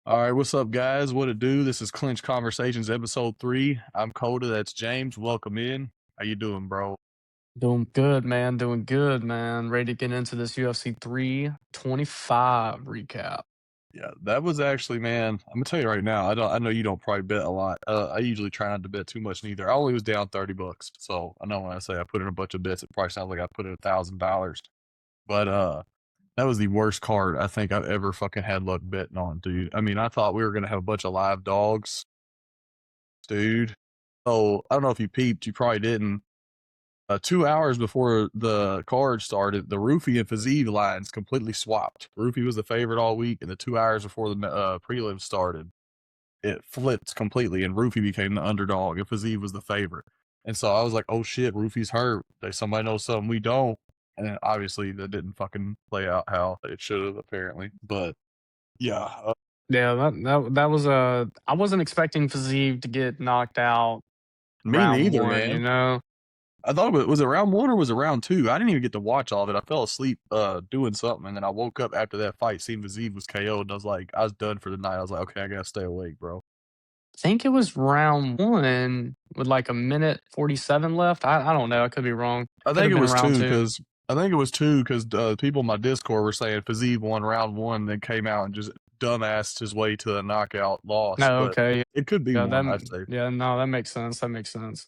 All right, what's up, guys? What it do? This is Clinch Conversations, episode 3. I'm Coda. That's James. Welcome in. How you doing, bro? Doing good, man. Doing good, man. Ready to get into this UFC 325 recap. Yeah, that was actually, man. I'm gonna tell you right now. I know you don't probably bet a lot. I usually try not to bet too much neither. I only was down $30, so I know when I say I put in a bunch of bets, it probably sounds like I put in $1,000. But that was the worst card I think I've ever fucking had luck betting on, dude. I mean, I thought we were gonna have a bunch of live dogs, dude. So I don't know if you peeped. You probably didn't. 2 hours before the card started, the Roofy and Fazeev lines completely swapped. Roofy was the favorite all week, and the 2 hours before the prelims started, it flipped completely, and Roofy became the underdog, and Fazeev was the favorite. And so I was like, "Oh shit, Roofy's hurt. Somebody knows something we don't." And then obviously that didn't fucking play out how it should have, apparently. But yeah, Yeah, that was I wasn't expecting Fazeev to get knocked out me round neither, one, you man. know? I thought was it round 1 or was it round 2? I didn't even get to watch all of it. I fell asleep doing something, and then I woke up after that fight, seeing Vazeev was KO'd, and I was done for the night. I was like, okay, I gotta stay awake, bro. I think it was round one with like a minute 47 left. I don't know. I could be wrong. I Could think have it been was round two two. because people in my Discord were saying Vazeev won round 1, then came out and just dumbassed his way to a knockout loss. No, But okay. it could be Yeah, one, I'd say. yeah, no, that makes sense. That makes sense.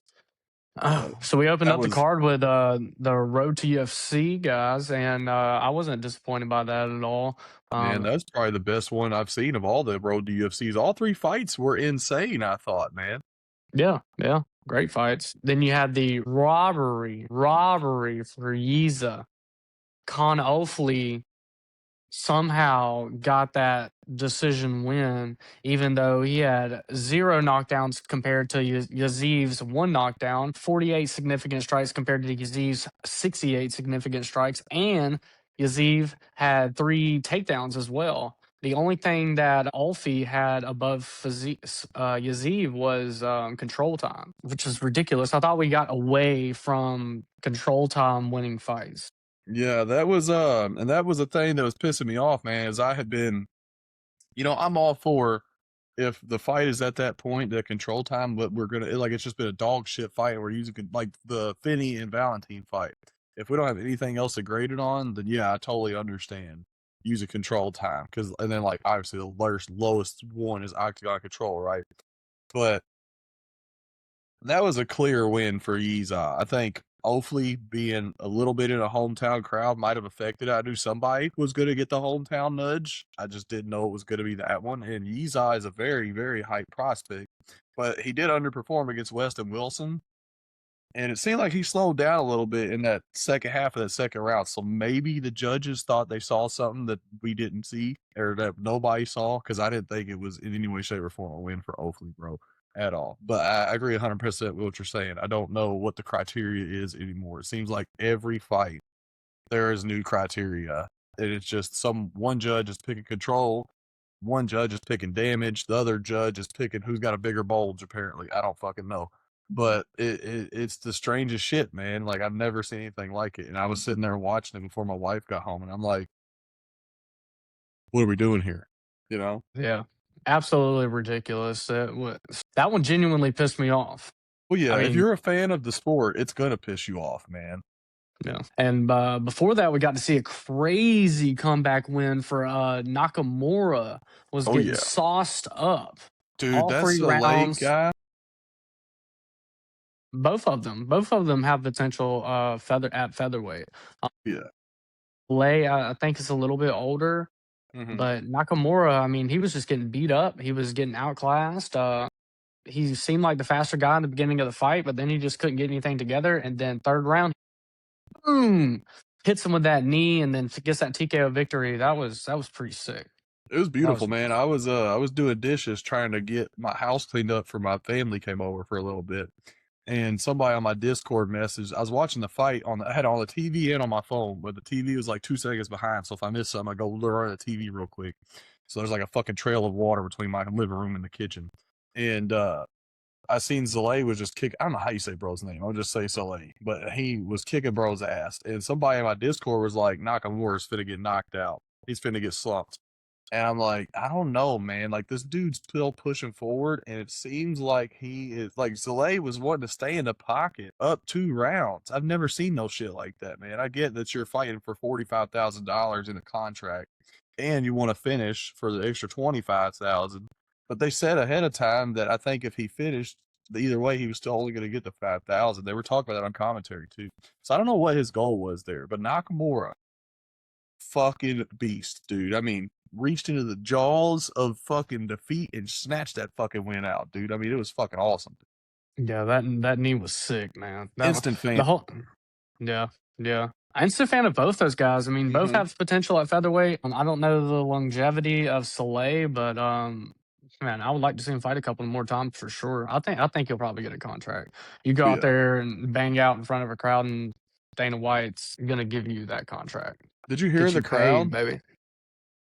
But So we opened that up the was card with the Road to UFC guys, and I wasn't disappointed by that at all. man, Um, that's probably the best one I've seen of all the road to UFCs. All 3 fights were insane, I thought, man. yeah, yeah, great fights. Then you had the robbery for Yiza. Con Ofley somehow got that decision win, even though he had 0 knockdowns compared to Yaziv's 1 knockdown, 48 significant strikes compared to Yaziv's 68 significant strikes, and Yaziv had 3 takedowns as well. The only thing that Alfie had above Yaziv was control time, which is ridiculous. I thought we got away from control time winning fights. Yeah, that was and that was the thing that was pissing me off, man, is I had been, I'm all for if the fight is at that point, the control time, but it's just been a dog shit fight where like the Finney and Valentine fight. If we don't have anything else to grade it on, then yeah, I totally understand. Use a control time and then like obviously the lowest one is octagon control, right? But that was a clear win for Yiza. I think hopefully being a little bit in a hometown crowd might have affected it. I knew somebody was going to get the hometown nudge. I just didn't know it was going to be that one. And Yiza is a very, very hype prospect, but he did underperform against Weston Wilson. And it seemed like he slowed down a little bit in that second half of that second round. So maybe the judges thought they saw something that we didn't see or that nobody saw, because I didn't think it was in any way, shape, or form a win for Oakley, bro, at all. But I agree 100% with what you're saying. I don't know what the criteria is anymore. It seems like every fight there is new criteria. And it's just one judge is picking control, one judge is picking damage, the other judge is picking who's got a bigger bulge, apparently. I don't fucking know. But it's the strangest shit, man. Like, I've never seen anything like it. And I was sitting there watching it before my wife got home, and I'm like, what are we doing here? You know? Yeah, absolutely ridiculous. That one genuinely pissed me off. Well, I yeah, if mean, you're a fan of the sport, it's gonna piss you off, man. yeah. And before that, we got to see a crazy comeback win for Nakamura. Was Oh, getting yeah. sauced up Dude, all that's 3 the late rounds. guy. Both of them have potential featherweight. Yeah. Lay, I think, is a little bit older, Mhm. but Nakamura, I mean, he was just getting beat up. He was getting outclassed. He seemed like the faster guy in the beginning of the fight, but then he just couldn't get anything together. And then third round, boom, hits him with that knee, and then gets that TKO victory. That was pretty sick. It was That was beautiful, man. I was doing dishes trying to get my house cleaned up for my family came over for a little bit. And somebody on my Discord message, I was watching the fight I had on the TV and on my phone, but the TV was like 2 seconds behind. So if I miss something, I go run the TV real quick. So there's like a fucking trail of water between my living room and the kitchen. And I seen Zalay was just kicking. I don't know how you say bro's name. I'll just say Zalay, but he was kicking bro's ass. And somebody in my Discord was like, Nakamura's finna get knocked out. He's finna get slumped. And I'm like, I don't know, man. Like this dude's still pushing forward, and it seems like he is like Zalay was wanting to stay in the pocket up 2 rounds. I've never seen no shit like that, man. I get that you're fighting for $45,000 in a contract, and you want to finish for the extra 25,000. But they said ahead of time that I think if he finished, either way, he was still only going to get the 5,000. They were talking about that on commentary too. So I don't know what his goal was there, but Nakamura fucking beast, dude. I mean, reached into the jaws of fucking defeat and snatched that fucking win out, dude. I mean, it was fucking awesome. Yeah, that knee was sick, man. Instant fan. The whole yeah, yeah. I'm still a fan of both those guys. I mean, both Mm-hmm. have potential at featherweight. I don't know the longevity of Soleil, but man, I would like to see him fight a couple more times for sure. I think he'll probably get a contract. You go out Yeah. there and bang out in front of a crowd, and Dana White's gonna give you that contract, Did you hear get the you paid, crowd baby.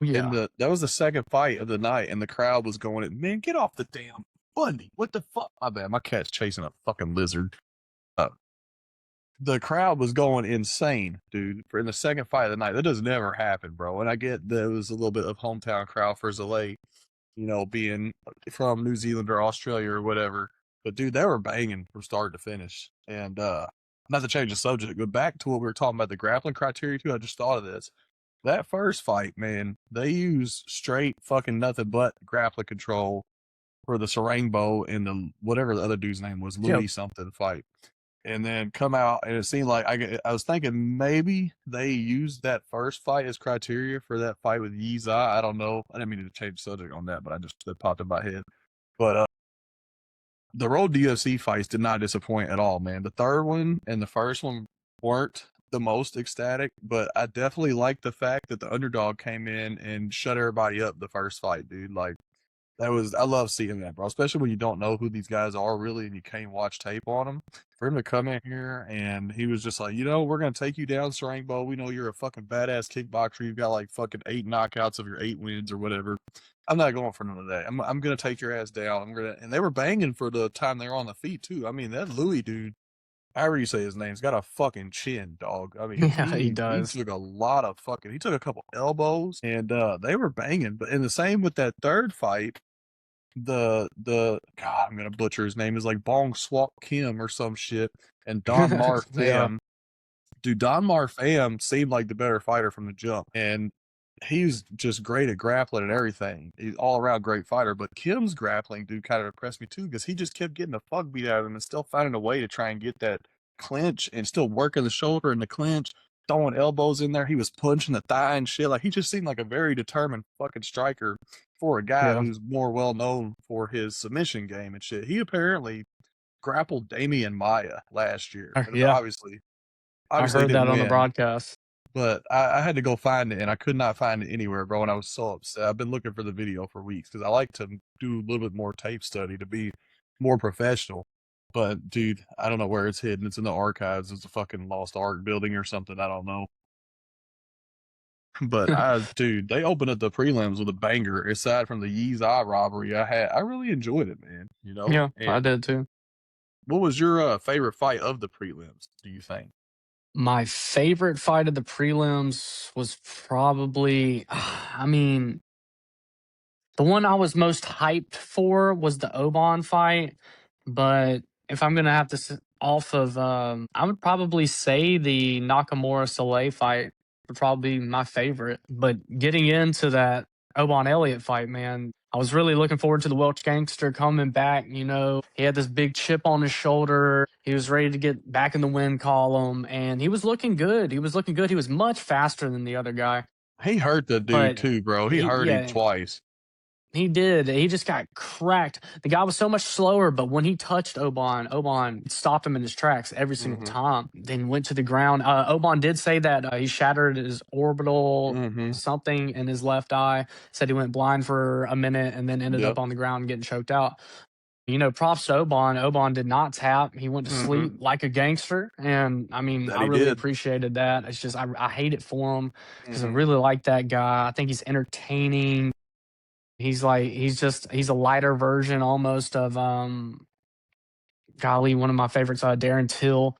in Yeah, that was the second fight of the night, and the crowd was going, man, get off the damn Bundy. What the fuck? My bad. My cat's chasing a fucking lizard. Uh, the crowd was going insane, dude, for in the second fight of the night. That does never happen, bro. And I get there was a little bit of hometown crowd for Zalay, being from New Zealand or Australia or whatever. But dude, they were banging from start to finish. And not to change the subject, but back to what we were talking about, the grappling criteria too. I just thought of this. That first fight, man, they use straight fucking nothing but grappling control for the Sarangbo and the whatever the other dude's name was, yeah, Louis something fight. And then come out, and it seemed like I was thinking maybe they used that first fight as criteria for that fight with Yiza. I don't know. I didn't mean to change the subject on that, but I just that popped in my head. But the road UFC fights did not disappoint at all, man. The third one and the first one weren't the most ecstatic, but I definitely liked the fact that the underdog came in and shut everybody up the first fight, dude. Like I love seeing that, bro. Especially when you don't know who these guys are really and you can't watch tape on them. For him to come in here and he was just like, we're gonna take you down, Sarangbo. We know you're a fucking badass kickboxer. You've got like fucking 8 knockouts of your 8 wins or whatever. I'm not going for none of that. I'm gonna take your ass down. And they were banging for the time they were on the feet too. I mean, that Louis dude, however you say his name, has got a fucking chin, dog. I mean, yeah. He he does. took a lot of fucking he took a couple elbows and they were banging. But in the same with that third fight, the God, I'm gonna butcher his name, is like Bong Swap Kim or some shit, and Don Mar Yeah, Pham. Dude, Don Mar Pham seemed like the better fighter from the jump, and he's just great at grappling and everything. He's all around great fighter. But Kim's grappling, dude, kind of impressed me too because he just kept getting the fuck beat out of him and still finding a way to try and get that clinch and still working the shoulder and the clinch, throwing elbows in there. He was punching the thigh and shit. Like he just seemed like a very determined fucking striker for a guy yeah. who's more well known for his submission game and shit. He apparently grappled Damian Maya last year, but Yeah, I obviously he heard didn't that on the win. broadcast. But I had to go find it, and I could not find it anywhere, bro. And I was so upset. I've been looking for the video for weeks because I like to do a little bit more tape study to be more professional. But dude, I don't know where it's hidden. It's in the archives. It's a fucking lost art building or something. I don't know. But dude, they opened up the prelims with a banger. Aside from the Yee's Eye robbery, I really enjoyed it, man. Yeah, I And did too. what was your favorite fight of the prelims? Do you think? My favorite fight of the prelims was probably, I mean, the one I was most hyped for was the Oban fight, but if I'm gonna have to off of, I would probably say the Nakamura Soleil fight would probably be my favorite. But getting into that Oban Elliott fight, man, I was really looking forward to the Welch gangster coming back. He had this big chip on his shoulder. He was ready to get back in the win column, and he was looking good. He was looking good. He was much faster than the other guy, He hurt the dude but too, bro. He he, hurt him yeah, twice. he did. He just got cracked. The guy was so much slower, but when he touched Oban stopped him in his tracks every single Mm-hmm. time. Then went to the ground. Oban did say that he shattered his orbital Mm-hmm. something in his left eye. Said he went blind for a minute and then ended Yep. up on the ground getting choked out. Props to Oban. Oban did not tap. He went to Mm-hmm. sleep like a gangster. And I mean, That I he really did. appreciated that. It's just, I hate it for him because I Mm-hmm. really like that guy. I think he's entertaining. He's a lighter version almost of golly, one of my favorites, Darren Till.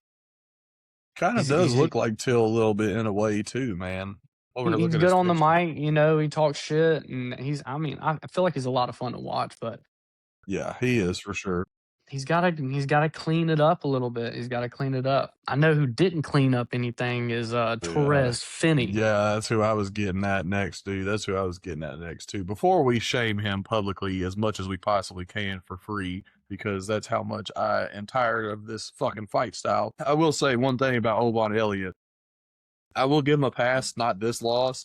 Kind of He's does he's look like Till a little bit in a way too, man. over here He's looking at good his on the picture. mic, you know, he talks shit, and I feel like he's a lot of fun to watch, but Yeah, he is for sure. he's gotta clean it up a little bit. He's gotta clean it up. I know who didn't clean up anything is Yeah. Torres Finney. Yeah, that's who I was getting at next, dude. That's who I was getting at next, too. Before we shame him publicly as much as we possibly can for free, because that's how much I am tired of this fucking fight style. I will say one thing about Oban Elliott. I will give him a pass, not this loss,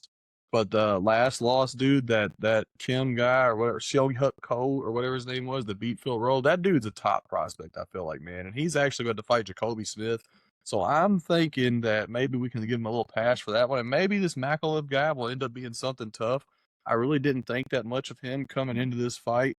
but the last loss, dude, that Kim guy or whatever, Seong Huk Ko or whatever his name was, the beat Phil Rowe, that dude's a top prospect, I feel like, man. And he's actually going to fight Jacoby Smith. So I'm thinking that maybe we can give him a little pass for that one. And maybe this Makalev guy will end up being something tough. I really didn't think that much of him coming into this fight.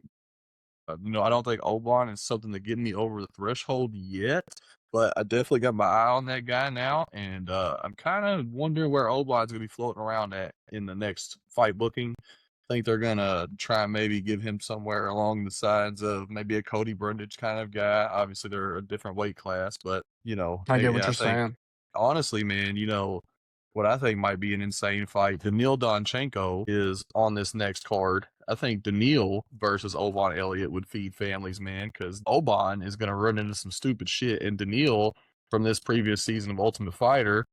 I don't think Oban is something to get me over the threshold yet, but I definitely got my eye on that guy now, and I'm kind of wondering where Oban's going to be floating around at in the next fight booking. I think they're going to try and maybe give him somewhere along the sides of maybe a Cody Brundage kind of guy. Obviously, they're a different weight class, but, I get what I you're think saying. honestly, man, what I think might be an insane fight. Daniil Donchenko is on this next card. I think Daniil versus Oban Elliott would feed families, man, because Oban is going to run into some stupid shit. And Daniil, from this previous season of Ultimate Fighter,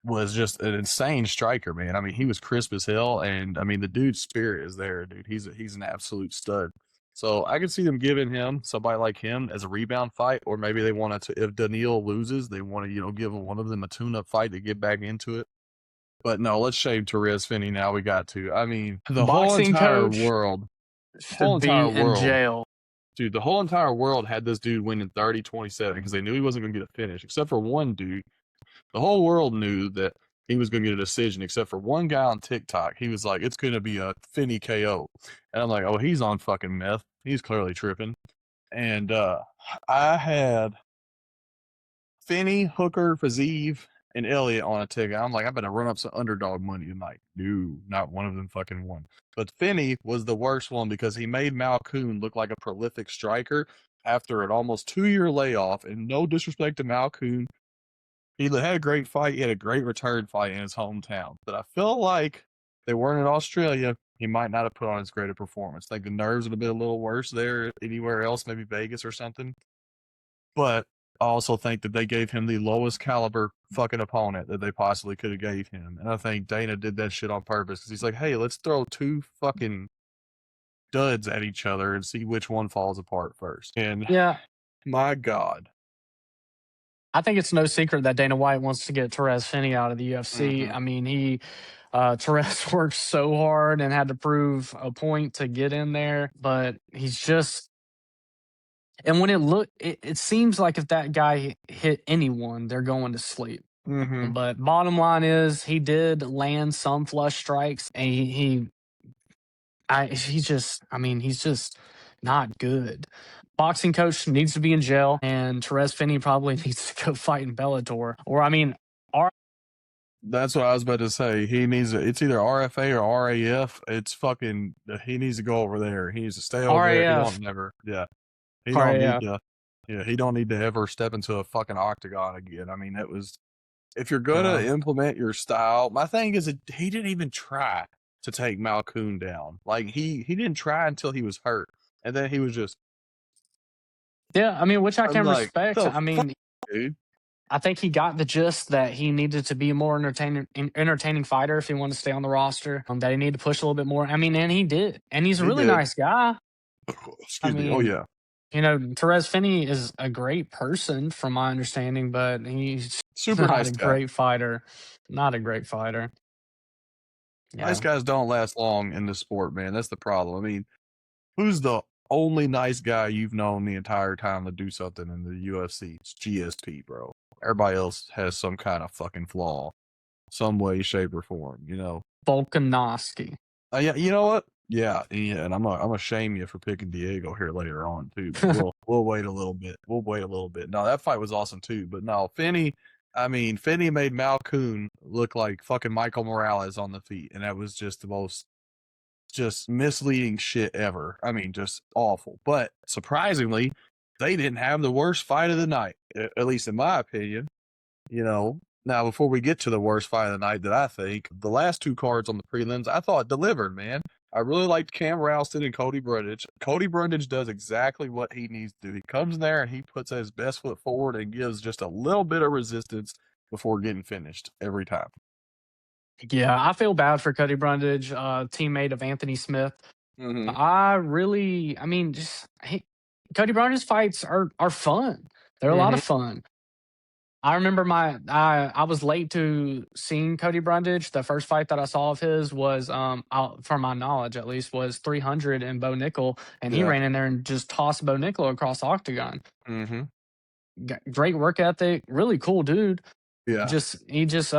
was just an insane striker, man. I mean, he was crisp as hell, and I mean, the dude's spirit is there, dude. He's an absolute stud. So I could see them giving him somebody like him as a rebound fight, or maybe they want to. If Daniil loses, they want to give one of them a tune-up fight to get back into it. But no, let's shame Therese Finney now. We got to. I mean, Boxing coach whole should entire be in world, jail. dude, the whole entire world had this dude winning 30-27 because they knew he wasn't going to get a finish, except for one dude. The whole world knew that he was going to get a decision, except for one guy on TikTok. He was like, it's going to be a Finney KO. And I'm like, oh, he's on fucking meth. He's clearly tripping. And I had Finney, Hooker, Fazeev, and Elliott on a ticket. I'm like, I better run up some underdog money tonight. No, not one of them fucking won. But Finney was the worst one because he made Malkoon look like a prolific striker after an almost 2-year layoff. And no disrespect to Malkoon, he had a great fight. He had a great return fight in his hometown. But I feel like they weren't in Australia. He might not have put on his greater performance. I think the nerves would have been a little worse there anywhere else, maybe Vegas or something. But I also think that they gave him the lowest caliber fucking opponent that they possibly could have gave him. And I think Dana did that shit on purpose because he's like, hey, let's throw two fucking duds at each other and see which one falls apart first. And Yeah, my God. I think it's no secret that Dana White wants to get Therese Finney out of the UFC. Mm-hmm. I mean, Therese worked so hard and had to prove a point to get in there, but he's just. And when it seems like if that guy hit anyone, they're going to sleep. Mm-hmm. But bottom line is, he did land some flush strikes, and he's just not good. Boxing coach needs to be in jail, and Therese Finney probably needs to go fight in Bellator. Or That's what I was about to say. It's either RFA or RAF. It's fucking, he needs to go over there. He needs to stay over there. He RAF, don't never, yeah. He don't need RAF. to, he don't need to ever step into a fucking octagon again. I mean, if you're gonna implement your style, my thing is that he didn't even try to take Malkoon down. Like he didn't try until he was hurt, and then he was just. Yeah, I mean, which I I'm can like, respect. the I fuck, mean, dude. I think he got the gist that he needed to be a more entertaining fighter if he wanted to stay on the roster. That he needed to push a little bit more. I mean, and he did. And he's a He really did. nice guy. Excuse me. Oh yeah. Therese Finney is a great person from my understanding, but he's Super not nice a guy. great fighter. Not a great fighter. Yeah. Nice guys don't last long in this sport, man. That's the problem. I mean, who's the only nice guy you've known the entire time to do something in the UFC? It's GSP, bro. Everybody else has some kind of fucking flaw, some way, shape, or form. Volkanovski. Yeah, you know what? Yeah, and I'm gonna shame you for picking Diego here later on too. But we'll wait a little bit. We'll wait a little bit. No, that fight was awesome too. But no, Finney. I mean, Finney made Malkoon look like fucking Michael Morales on the feet, and that was just the most just misleading shit ever. I mean, just awful. But surprisingly, they didn't have the worst fight of the night, at least in my opinion. Now, before we get to the worst fight of the night that I think, the last 2 cards on the prelims, I thought delivered, man. I really liked Cam Ralston and Cody Brundage. Cody Brundage does exactly what he needs to do. He comes in there and he puts his best foot forward and gives just a little bit of resistance before getting finished every time. Yeah, I feel bad for Cody Brundage, teammate of Anthony Smith. Mhm. I mean, Cody Brundage's fights are fun. They're a lot Mhm. of fun. I remember I was late to seeing Cody Brundage. The first fight that I saw of his was, from my knowledge at least, was 300 in Bo Nickel, and he Yeah. ran in there and just tossed Bo Nickel across the octagon. Mhm. Great work ethic, really cool dude. Yeah. He just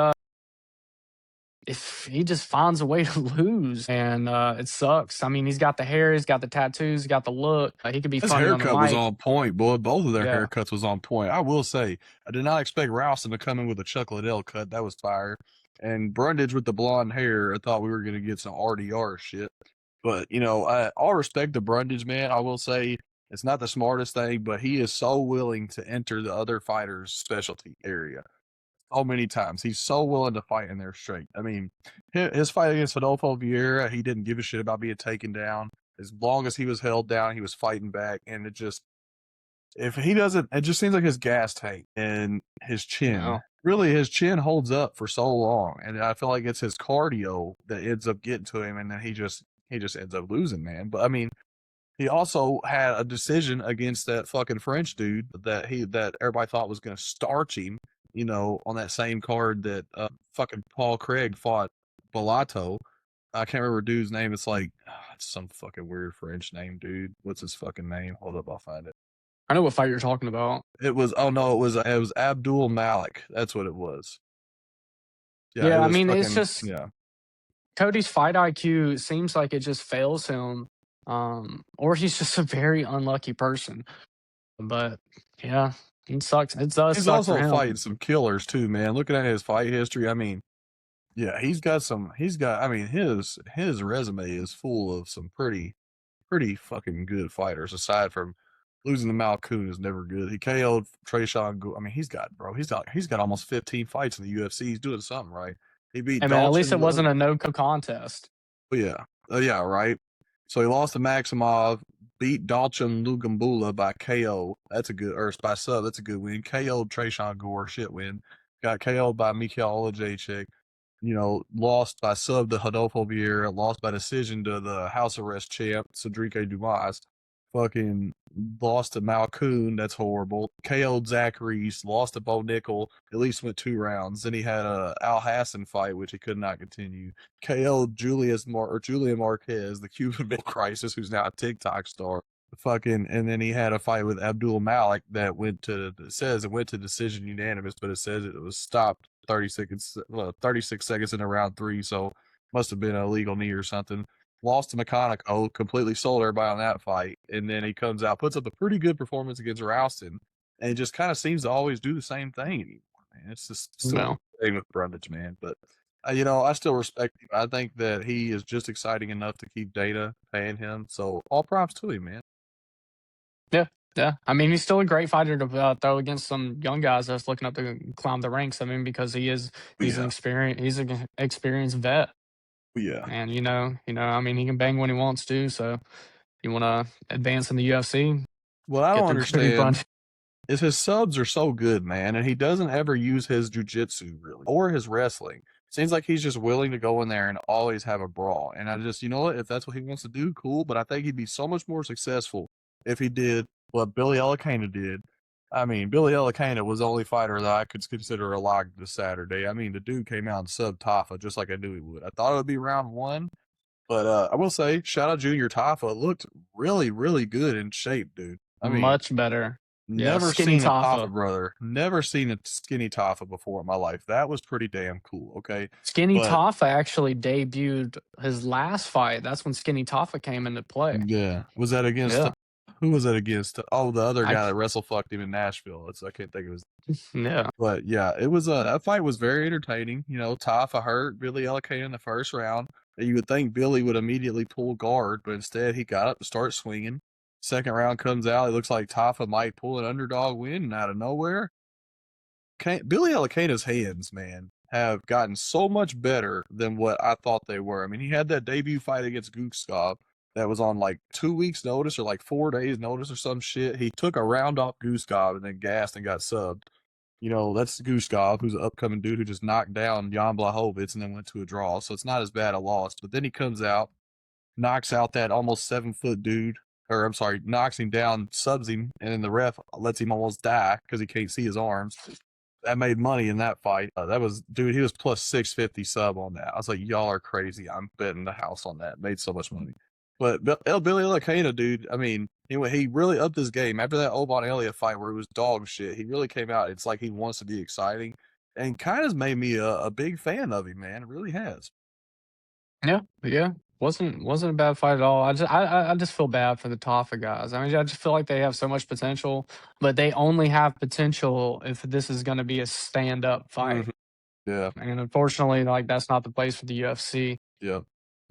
if he just finds a way to lose, and it sucks. I mean, he's got the hair, he's got the tattoos, he's got the look. He could be His funny on the haircut was mic. on point, boy. Both of their Yeah. haircuts was on point. I will say, I did not expect Ralston to come in with a Chuck Liddell cut. That was fire. And Brundage with the blonde hair, I thought we were going to get some RDR shit. But, all respect to Brundage, man. I will say it's not the smartest thing, but he is so willing to enter the other fighter's specialty area so many times. He's so willing to fight in there straight. I mean, his fight against Rodolfo Vieira, he didn't give a shit about being taken down. As long as he was held down, he was fighting back. And if he doesn't, it just seems like his gas tank and his chin. No. Really, his chin holds up for so long, and I feel like it's his cardio that ends up getting to him, and then he just ends up losing, man. But I mean, he also had a decision against that fucking French dude that everybody thought was gonna starch him, on that same card that fucking Paul Craig fought Bellato. I can't remember dude's name. It's like it's some fucking weird French name, dude. What's his fucking name? Hold up, I'll find it. I know what fight you're talking about. It was oh no, it was Abdul Malik. That's what it was. Yeah, it Yeah, I was mean, it's fucking just yeah. Cody's fight IQ seems like it just fails him, or he's just a very unlucky person. But yeah, it sucks. It does He's suck for also him. fighting some killers too, man. Looking at his fight history, I mean, yeah, I mean, his resume is full of some pretty fucking good fighters. Aside from losing to Malkoon is never good. He KO'd Trayshawn. I mean, he's got almost 15 fights in the UFC. He's doing something right. He beat I mean, at least it Dalton. wasn't a no contest. Yeah, yeah, right. So he lost to Maximov, beat Dalton Lugambula by KO. That's a good, or by sub. That's a good win. KO'd Trayshawn Gore. Shit win. Got KO'd by Mikhail Olajaychik. Lost by sub to Rodolfo Vieira, lost by decision to the house arrest champ, Cedric Dumas. Fucking lost to Malkoon, that's horrible. KO'd Zach Reese, lost to Bo Nickel, at least went 2 rounds. Then he had a Al Hassan fight, which he could not continue. KO'd Julian Marquez, the Cuban Missile Crisis, who's now a TikTok star. And then he had a fight with Abdul Malik that it went to decision unanimous, but it says it was stopped 36 seconds into round 3, so must have been a legal knee or something. Lost to McConaughey, completely sold everybody on that fight, and then he comes out, puts up a pretty good performance against Ralston, and it just kind of seems to always do the same thing anymore, man. It's just still No. the same with Brundage, man. But I still respect him. I think that he is just exciting enough to keep Dana paying him. So all props to him, man. Yeah, yeah. I mean, he's still a great fighter to throw against some young guys that's looking up to climb the ranks. I mean, because Yeah, he's an experienced vet, yeah. and I mean, he can bang when he wants to. So, if you want to advance in the UFC, What I get don't through Cody understand Brundage. is his subs are so good, man, and he doesn't ever use his jujitsu really or his wrestling. Seems like he's just willing to go in there and always have a brawl. And I just, what, if that's what he wants to do, cool. But I think he'd be so much more successful if he did what Billy Elikana did. I mean, Billy Elikana was the only fighter that I could consider a lock this Saturday. I mean, the dude came out and subbed Tafa just like I knew he would. I thought it would be round 1, but I will say, shout out Junior Tafa. Looked really, really good in shape, dude. I mean, Much better. Yeah, never skinny seen a Tafa Tafa. brother. Never seen a skinny Tafa before in my life. That was pretty damn cool. Okay, Skinny but Tafa actually debuted his last fight. That's when Skinny Tafa came into play. yeah, was that against? Yeah, Who was that against? Oh, the other I guy that wrestle fucked him in Nashville. I can't think of his. yeah. But yeah, it was that fight was very entertaining. Tafa hurt Billy Ellicott in the first round. You would think Billy would immediately pull guard, but instead he got up to start swinging. Second round comes out. It looks like Tafa might pull an underdog win out of nowhere. Billy Alakana's hands, man, have gotten so much better than what I thought they were. I mean, he had that debut fight against Guskov that was on like 2 weeks' notice or like 4 days' notice or some shit. He took a round off Guskov and then gassed and got subbed. You know, that's Guskov, who's an upcoming dude who just knocked down Jan Blachowicz and then went to a draw. So it's not as bad a loss. But then he comes out, knocks out that almost 7 foot dude, or I'm sorry, knocks him down, subs him, and then the ref lets him almost die because he can't see his arms. That made money in that fight. That was, dude, he was plus 650 sub on that. I was like, y'all are crazy. I'm betting the house on that. Made so much money. But Billy Lacana, dude, I mean, he really upped his game after that Obon Elliott fight where it was dog shit. He really came out. It's like he wants to be exciting, and kind of made me a big fan of him, man. It really has. Yeah, yeah. Wasn't a bad fight at all. I just feel bad for the Tafa guys. I mean, I just feel like they have so much potential, but they only have potential if this is going to be a stand up fight. Mm-hmm. Yeah. And unfortunately, like that's not the place for the UFC. Yeah.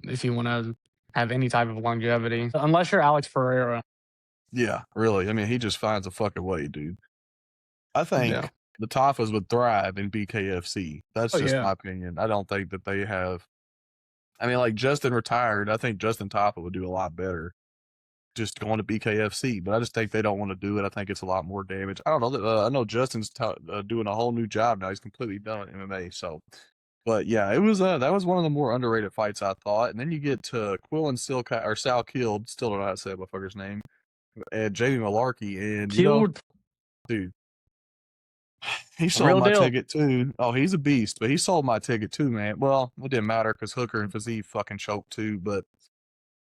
If you want to have any type of longevity, unless you're Alex Pereira. Yeah, really. I mean, he just finds a fucking way, dude. I think Yeah. the Tafas would thrive in BKFC. That's just Yeah. my opinion. I don't think that they have. I mean, like Justin retired. I think Justin Tafa would do a lot better just going to BKFC, but I just think they don't want to do it. I think it's a lot more damage. I don't know. I know Justin's doing a whole new job now. He's completely done with MMA. So, but yeah, it was that was one of the more underrated fights I thought. And then you get to Quill and Sal Killed, still don't know how to say that motherfucker's name, and Jamie Malarkey, and Killed. Dude, he sold Real my deal. ticket too. Oh, he's a beast, but he sold my ticket too, man. Well, it didn't matter because Hooker and Fazee fucking choked too. But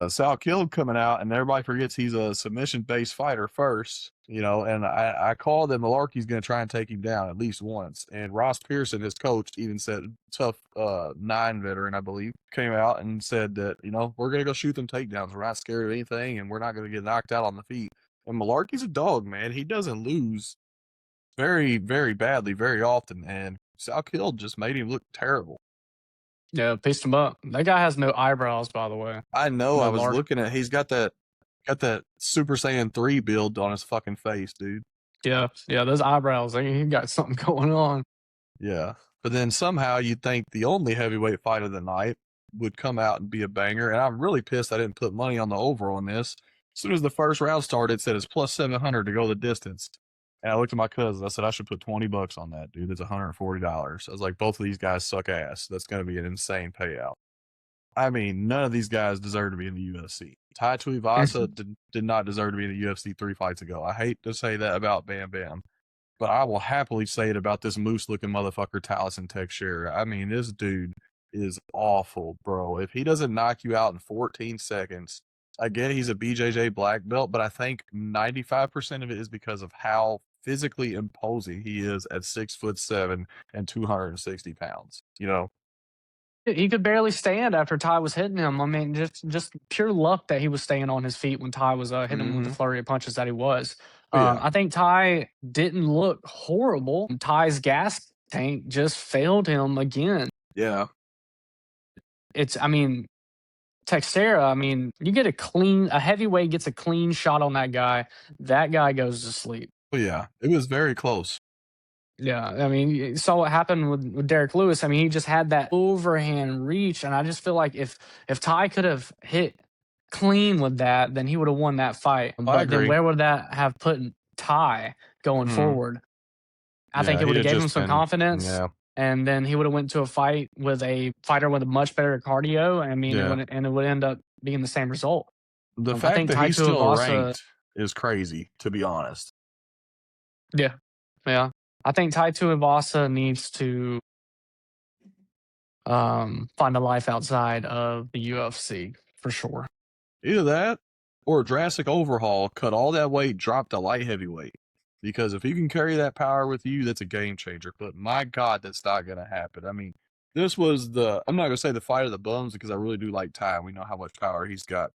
Sal Killed coming out, and everybody forgets he's a submission-based fighter first, you know. And I called that Malarkey's going to try and take him down at least once. And Ross Pearson, his coach, even said, tough 9 veteran, I believe, came out and said that, you know, we're going to go shoot them takedowns. We're not scared of anything, and we're not going to get knocked out on the feet. And Malarkey's a dog, man. He doesn't lose very, very badly very often, and Sal Killed just made him look terrible. Yeah, pieced him up. That guy has no eyebrows, by the way. I know. I was Malarkey. looking at. He's got that Super Saiyan 3 build on his fucking face, dude. Yeah, those eyebrows. He got something going on. Yeah, but then somehow you'd think the only heavyweight fight of the night would come out and be a banger, and I'm really pissed I didn't put money on the over on this. As soon as the first round started, it said it's plus 700 to go the distance. And I looked at my cousins. I said, I should put $20 on that, dude. That's $140. I was like, both of these guys suck ass. That's going to be an insane payout. I mean, none of these guys deserve to be in the UFC. Tai Tuivasa did not deserve to be in the UFC 3 fights ago. I hate to say that about Bam Bam, but I will happily say it about this moose-looking motherfucker, Taliesin Teixeira. I mean, this dude is awful, bro. If he doesn't knock you out in 14 seconds, I get he's a BJJ black belt, but I think 95% of it is because of how physically imposing he is at 6'7" and 260 pounds. You know, He could barely stand after Ty was hitting him. I mean, just pure luck that he was staying on his feet when Ty was hitting him with the flurry of punches that he was. Yeah. I think Ty didn't look horrible. Ty's gas tank just failed him again. Yeah. I mean, Teixeira, I mean, you get a heavyweight gets a clean shot on that guy goes to sleep. Well, yeah, it was very close. Yeah, I mean, you saw what happened with Derek Lewis. I mean, he just had that overhand reach, and I just feel like if Ty could have hit clean with that, then he would have won that fight. But then where would that have put Ty going forward? I think it would have gave him some confidence. Yeah. And then he would have went to a fight with a fighter with a much better cardio. I mean, it would end up being the same result. The fact that he's still ranked is crazy, to be honest. Yeah. I think Tai Tuivasa needs to find a life outside of the UFC for sure. Either that or a drastic overhaul, cut all that weight, drop to light heavyweight. Because if you can carry that power with you, that's a game changer. But my God, that's not going to happen. I mean, this was I'm not going to say the fight of the bums because I really do like Ty. We know how much power he's got.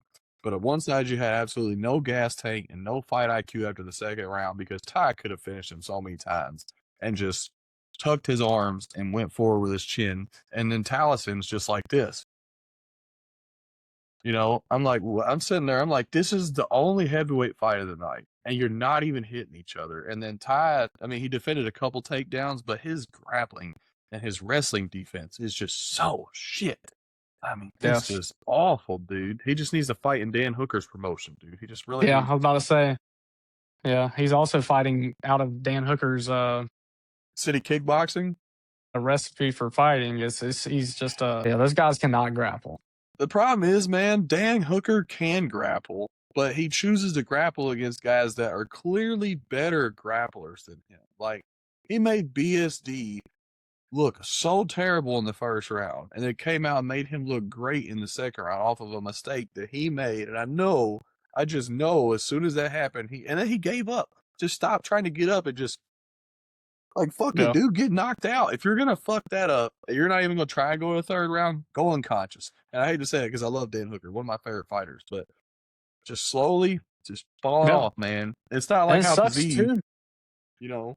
But at one side, you had absolutely no gas tank and no fight IQ after the second round because Ty could have finished him so many times and just tucked his arms and went forward with his chin. And then Talison's just like this. You know, I'm sitting there, I'm like, this is the only heavyweight fight of the night. and you're not even hitting each other. And then Ty, I mean, he defended a couple takedowns, but his grappling and his wrestling defense is just so shit. I mean, Yeah. it's just awful, dude. He just needs to fight in Dan Hooker's promotion, dude. He just really Yeah, needs I was about to say. Yeah, he's also fighting out of Dan Hooker's City Kickboxing. a recipe for fighting. It's he's just yeah, those guys cannot grapple. The problem is, man, Dan Hooker can grapple, but he chooses to grapple against guys that are clearly better grapplers than him. Like, he made BSD look so terrible in the first round, and it came out and made him look great in the second round off of a mistake that he made. And I just know as soon as that happened, and then he gave up. Just stopped trying to get up and just like, fuck it, Yeah. dude, get knocked out. If you're gonna fuck that up, you're not even gonna try and go to the third round, go unconscious. And I hate to say it because I love Dan Hooker, one of my favorite fighters, but just slowly, just falling Yeah. off, man. It's not And like it how sucks Khabib, too. you know.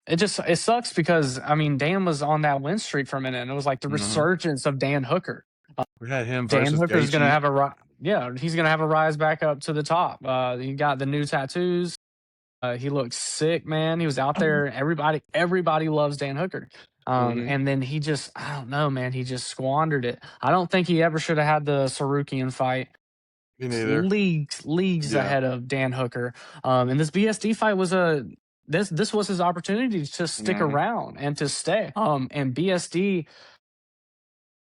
It sucks because I mean Dan was on that win streak for a minute and it was like the Mm-hmm. resurgence of Dan Hooker. We had him Dan versus Hooker's gonna Gaethje. have he's gonna have a rise back up to the top. He got the new tattoos. He looked sick, man. He was out there. Everybody loves Dan Hooker. Mm-hmm. And then he just, I don't know, man. He just squandered it. I don't think he ever should have had the Sarukian fight. Me neither. Leagues Yeah. ahead of Dan Hooker. And this BSD fight was this was his opportunity to stick Mm-hmm. around and to stay. And BSD,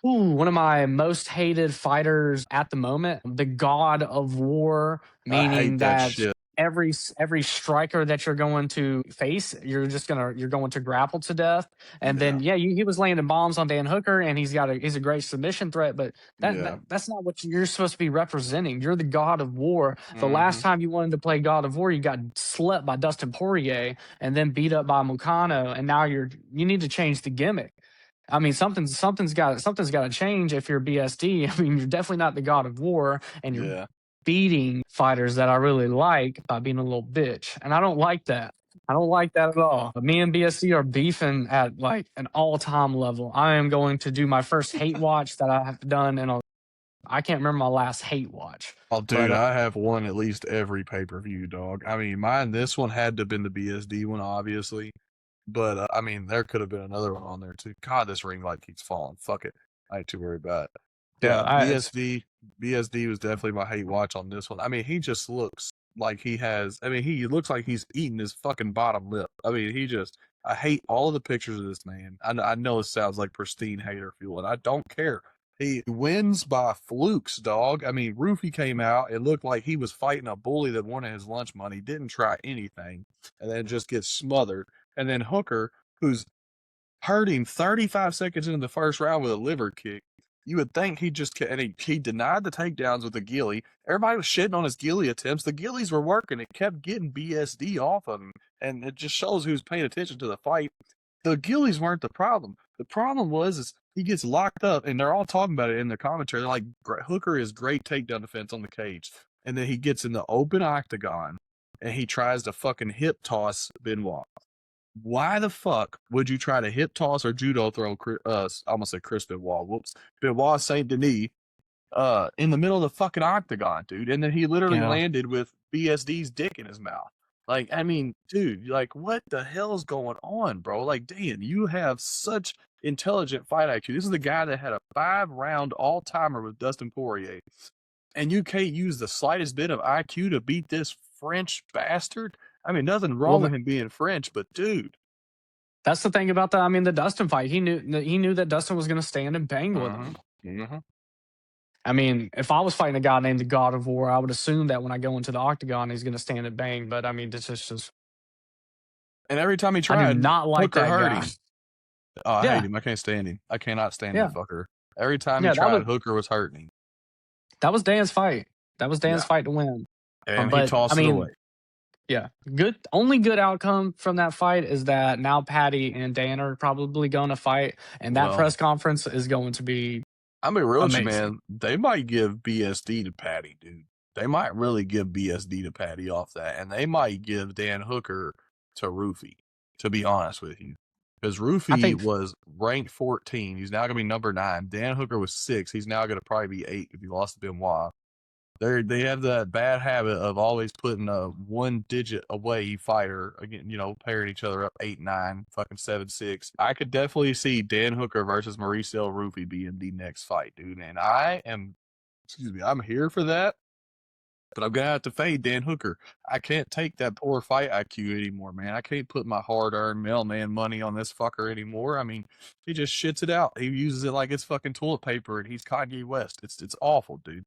one of my most hated fighters at the moment, the God of War, I hate meaning that that shit. every striker that you're going to face, you're going to grapple to death. And Yeah. then he was landing bombs on Dan Hooker, and he's a great submission threat, but Yeah. that's not what you're supposed to be representing. You're the God of War. The Mm-hmm. last time you wanted to play God of War, you got slept by Dustin Poirier and then beat up by Mukano, and now you need to change the gimmick. I mean, something's got to change if you're BSD. I mean, you're definitely not the God of War, and you're Yeah. beating fighters that I really like by being a little bitch, and I don't like that. I don't like that at all. But me and BSD are beefing at like an all-time level. I am going to do my first hate watch that I have done I can't remember my last hate watch, Oh, dude, but I have won at least every pay-per-view, dog. I mean, this one had to have been the BSD one, obviously. But, I mean, there could have been another one on there, too. God, this ring light keeps falling. Fuck it. I ain't too worried about it. yeah, Yeah, BSD was definitely my hate watch on this one. I mean, he just looks like he looks like he's eating his fucking bottom lip. I mean, I hate all of the pictures of this man. I know it sounds like pristine hater fuel, and I don't care. He wins by flukes, dog. I mean, Rufy came out. It looked like he was fighting a bully that wanted his lunch money, didn't try anything, and then just gets smothered. And then Hooker, who's hurting 35 seconds into the first round with a liver kick. You would think he denied the takedowns with the ghillie. Everybody was shitting on his ghillie attempts. The ghillies were working. It kept getting BSD off of him. And it just shows who's paying attention to the fight. The ghillies weren't the problem. The problem is he gets locked up, and they're all talking about it in the commentary. They're like, Hooker is great takedown defense on the cage. And then he gets in the open octagon, and he tries to fucking hip toss Benoit. Why the fuck would you try to hip toss or judo throw? I almost said Chris Benoit. Whoops, Benoit Saint Denis. In the middle of the fucking octagon, dude, and then he literally yeah. landed with BSD's dick in his mouth. Like, I mean, dude, like, what the hell's going on, bro? Like, Dan, you have such intelligent fight IQ. This is the guy that had a 5-round all-timer with Dustin Poirier, and you can't use the slightest bit of IQ to beat this French bastard. I mean, nothing wrong Well, with him being French, but dude. that's the thing about the Dustin fight. He knew that Dustin was going to stand and bang with him. Mm-hmm. I mean, if I was fighting a guy named the God of War, I would assume that when I go into the octagon, he's going to stand and bang. But I mean, this is just, And every time he I do tried, not like Hooker that hurt guy. him. Oh, I hate Yeah, him. I can't stand him. I cannot stand yeah, that fucker. Every time he yeah. tried, Hooker was hurting him. That was Dan's fight. That was Dan's Yeah. fight to win. And he But I tossed it away. mean, yeah, only good outcome from that fight is that now Patty and Dan are probably going to fight, and that Well, press conference is going to be I'm be real with you, amazing. man. They might give BSD to Patty, dude. They might really give BSD to Patty off that, and they might give Dan Hooker to Rufy, to be honest with you. Because I Rufy think was ranked 14. He's now going to be number 9. Dan Hooker was 6. He's now going to probably be 8 if he lost to Benoit. They have that bad habit of always putting a one digit away fighter again, pairing each other up 8-9, fucking 7-6. I could definitely see Dan Hooker versus Mauricio Rufy being the next fight, dude. And I'm here for that. But I'm gonna have to fade Dan Hooker. I can't take that poor fight IQ anymore, man. I can't put my hard-earned mailman money on this fucker anymore. I mean, he just shits it out. He uses it like it's fucking toilet paper, and he's Kanye West. It's awful, dude.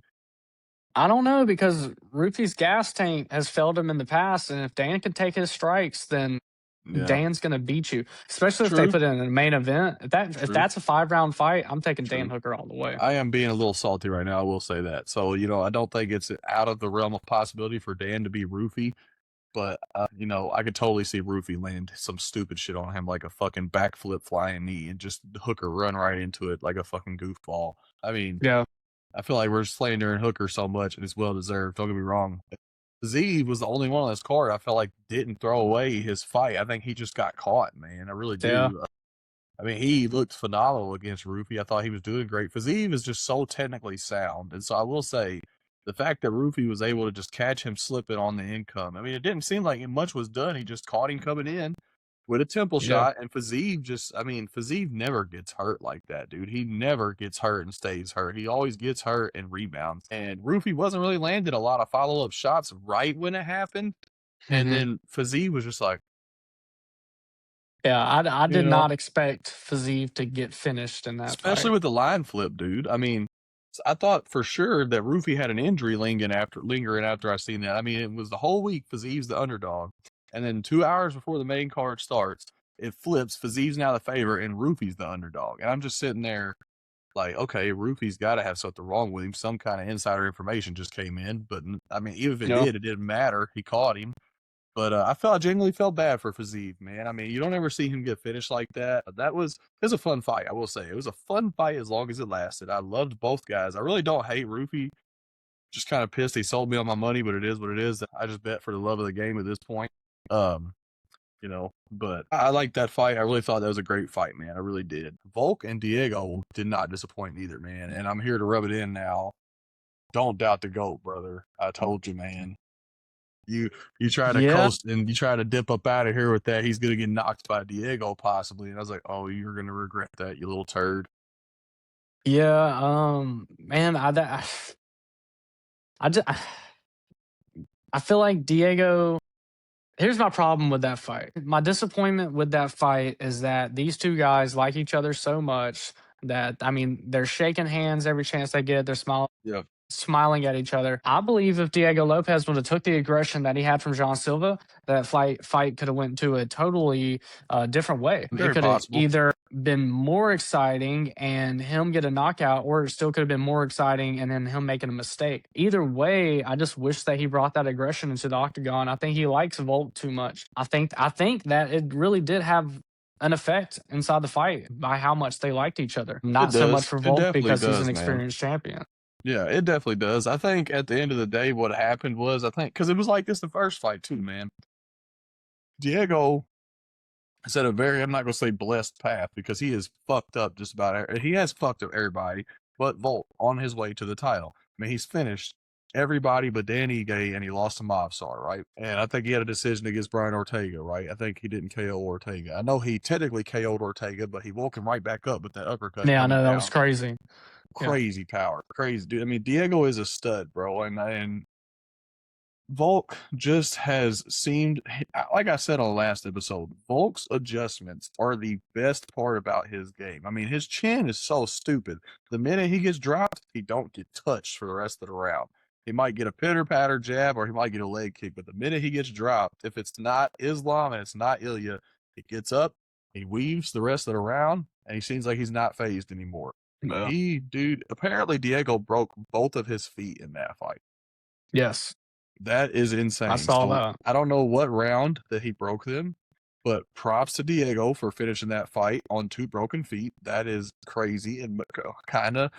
I don't know because Rufy's gas tank has failed him in the past, and if Dan can take his strikes, then Yeah, Dan's gonna beat you. Especially if they true, put it in a main event. If true, that's a 5 round fight, I'm taking Dan true. Hooker all the way. I am being a little salty right now. I will say that. So I don't think it's out of the realm of possibility for Dan to be Roofy. But, I could totally see Roofy land some stupid shit on him, like a fucking backflip flying knee, and just Hooker run right into it like a fucking goofball. I mean, Yeah, I feel like we're slandering Hooker so much, and it's well deserved. Don't get me wrong. Z was the only one on this card I felt like didn't throw away his fight. I think he just got caught, man. I really yeah, do. I mean, he looked phenomenal against Rufy. I thought he was doing great. Fiziev is just so technically sound. And so I will say, the fact that Rufy was able to just catch him slipping on the income. I mean, it didn't seem like much was done. He just caught him coming in with a temple yeah. shot. And Fiziev never gets hurt like that, dude. He never gets hurt and stays hurt. He always gets hurt and rebounds. And Rufy wasn't really landing a lot of follow up shots right when it happened. And Mhm. then Fiziev was just like, Yeah, I you did know, not expect Fiziev to get finished in that especially fight. with the line flip, dude. I mean, I thought for sure that Rufy had an injury lingering after I seen that. I mean, it was the whole week Fizie's the underdog. And then 2 hours before the main card starts, it flips. Fizie's now the favorite and Rufy's the underdog. And I'm just sitting there like, okay, Rufy's got to have something wrong with him. Some kind of insider information just came in. But I mean, even if it Yeah. did, it didn't matter. He caught him. But I genuinely felt bad for Fiziev, man. I mean, you don't ever see him get finished like that. It was a fun fight, I will say. It was a fun fight as long as it lasted. I loved both guys. I really don't hate Rufy. Just kind of pissed he sold me on my money, but it is what it is. I just bet for the love of the game at this point. Um, but I liked that fight. I really thought that was a great fight, man. I really did. Volk and Diego did not disappoint either, man. And I'm here to rub it in now. Don't doubt the GOAT, brother. I told you, man. You you try to Yeah. coast and you try to dip up out of here with that. He's gonna get knocked by Diego possibly, and I was like, oh, you're gonna regret that, you little turd. Yeah, man, I just, I feel like Diego. Here's my problem with that fight. My disappointment with that fight is that these two guys like each other so much that I mean they're shaking hands every chance they get. They're Yeah, smiling at each other. I believe if Diego Lopez would have took the aggression that he had from John Silva, that fight could have went to a totally different way. It very could have possible. either been more exciting and him get a knockout, or it still could have been more exciting and then him making a mistake. Either way, I just wish that he brought that aggression into the octagon. I think he likes Volk too much. I think that it really did have an effect inside the fight by how much they liked each other. It Not so much does. for It Volk definitely because he's an does, man. experienced champion. Yeah, it definitely does. I think at the end of the day, what happened was I think because it was like this the first fight too, man. Diego set a very I'm not gonna say blessed path because he is fucked up just about he has fucked up everybody, but Volt on his way to the title. I mean, he's finished everybody but Dan Ige and he lost to Mobsar, right? And I think he had a decision against Brian Ortega, right? I think he didn't KO Ortega. I know he technically KO'd Ortega, but he woke him right back up with that uppercut Yeah, I coming know that was down. crazy. Yeah. Crazy power, crazy dude. I mean, Diego is a stud, bro, and Volk just has seemed like I said on the last episode, Volk's adjustments are the best part about his game. I mean, his chin is so stupid. The minute he gets dropped, he don't get touched for the rest of the round. He might get a pitter patter jab or he might get a leg kick, but the minute he gets dropped, if it's not Islam and it's not Ilya, he gets up, he weaves the rest of the round, and he seems like he's not phased anymore. Yeah. Dude, apparently Diego broke both of his feet in that fight. Yes, That is I insane. saw So that. I don't know what round that he broke them, but props to Diego for finishing that fight on two broken feet. That is crazy and kind of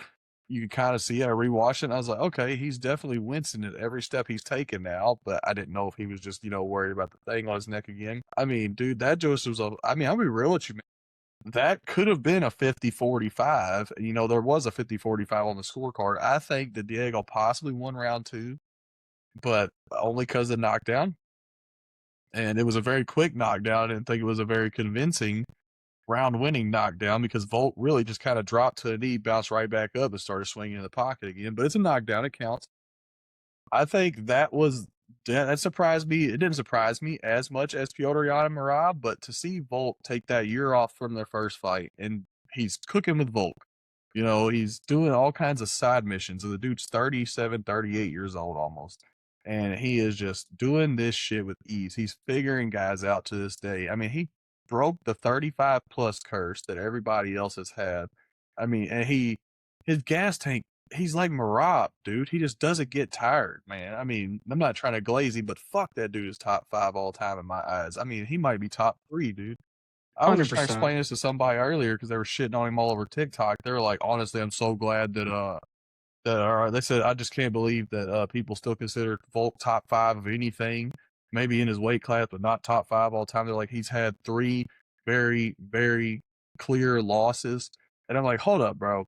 you can kind of see it. I rewatched it and I was like, okay, he's definitely wincing at every step he's taking now, but I didn't know if he was just, worried about the thing on his neck again. I mean, dude, that just was I mean, I'll be real with you, man. that could have been a 50-45. You know, there was a 50-45 on the scorecard. I think that Diego possibly won round 2, but only because of knockdown. And it was a very quick knockdown. I didn't think it was a very convincing round winning knockdown because Volk really just kind of dropped to a knee, bounced right back up, and started swinging in the pocket again. But it's a knockdown. It counts. I think that surprised me. It didn't surprise me as much as Pyotr Yan and Merab, but to see Volk take that year off from their first fight, and he's cooking with Volk. You know, he's doing all kinds of side missions. And the dude's 37, 38 years old almost. And he is just doing this shit with ease. He's figuring guys out to this day. I mean, he broke the 35 plus curse that everybody else has had. I mean, and his gas tank, he's like Marab, dude. He just doesn't get tired, man. I mean, I'm not trying to glaze him, but fuck, that dude is top 5 all time in my eyes. I mean, he might be top 3, dude. I was just trying to 100%. explain this to somebody earlier because they were shitting on him all over TikTok. They were like, honestly, I'm so glad that they said, I just can't believe that people still consider Volk top 5 of anything, maybe in his weight class, but not top 5 all time. They're like, he's had 3 very, very clear losses. And I'm like, hold up, bro.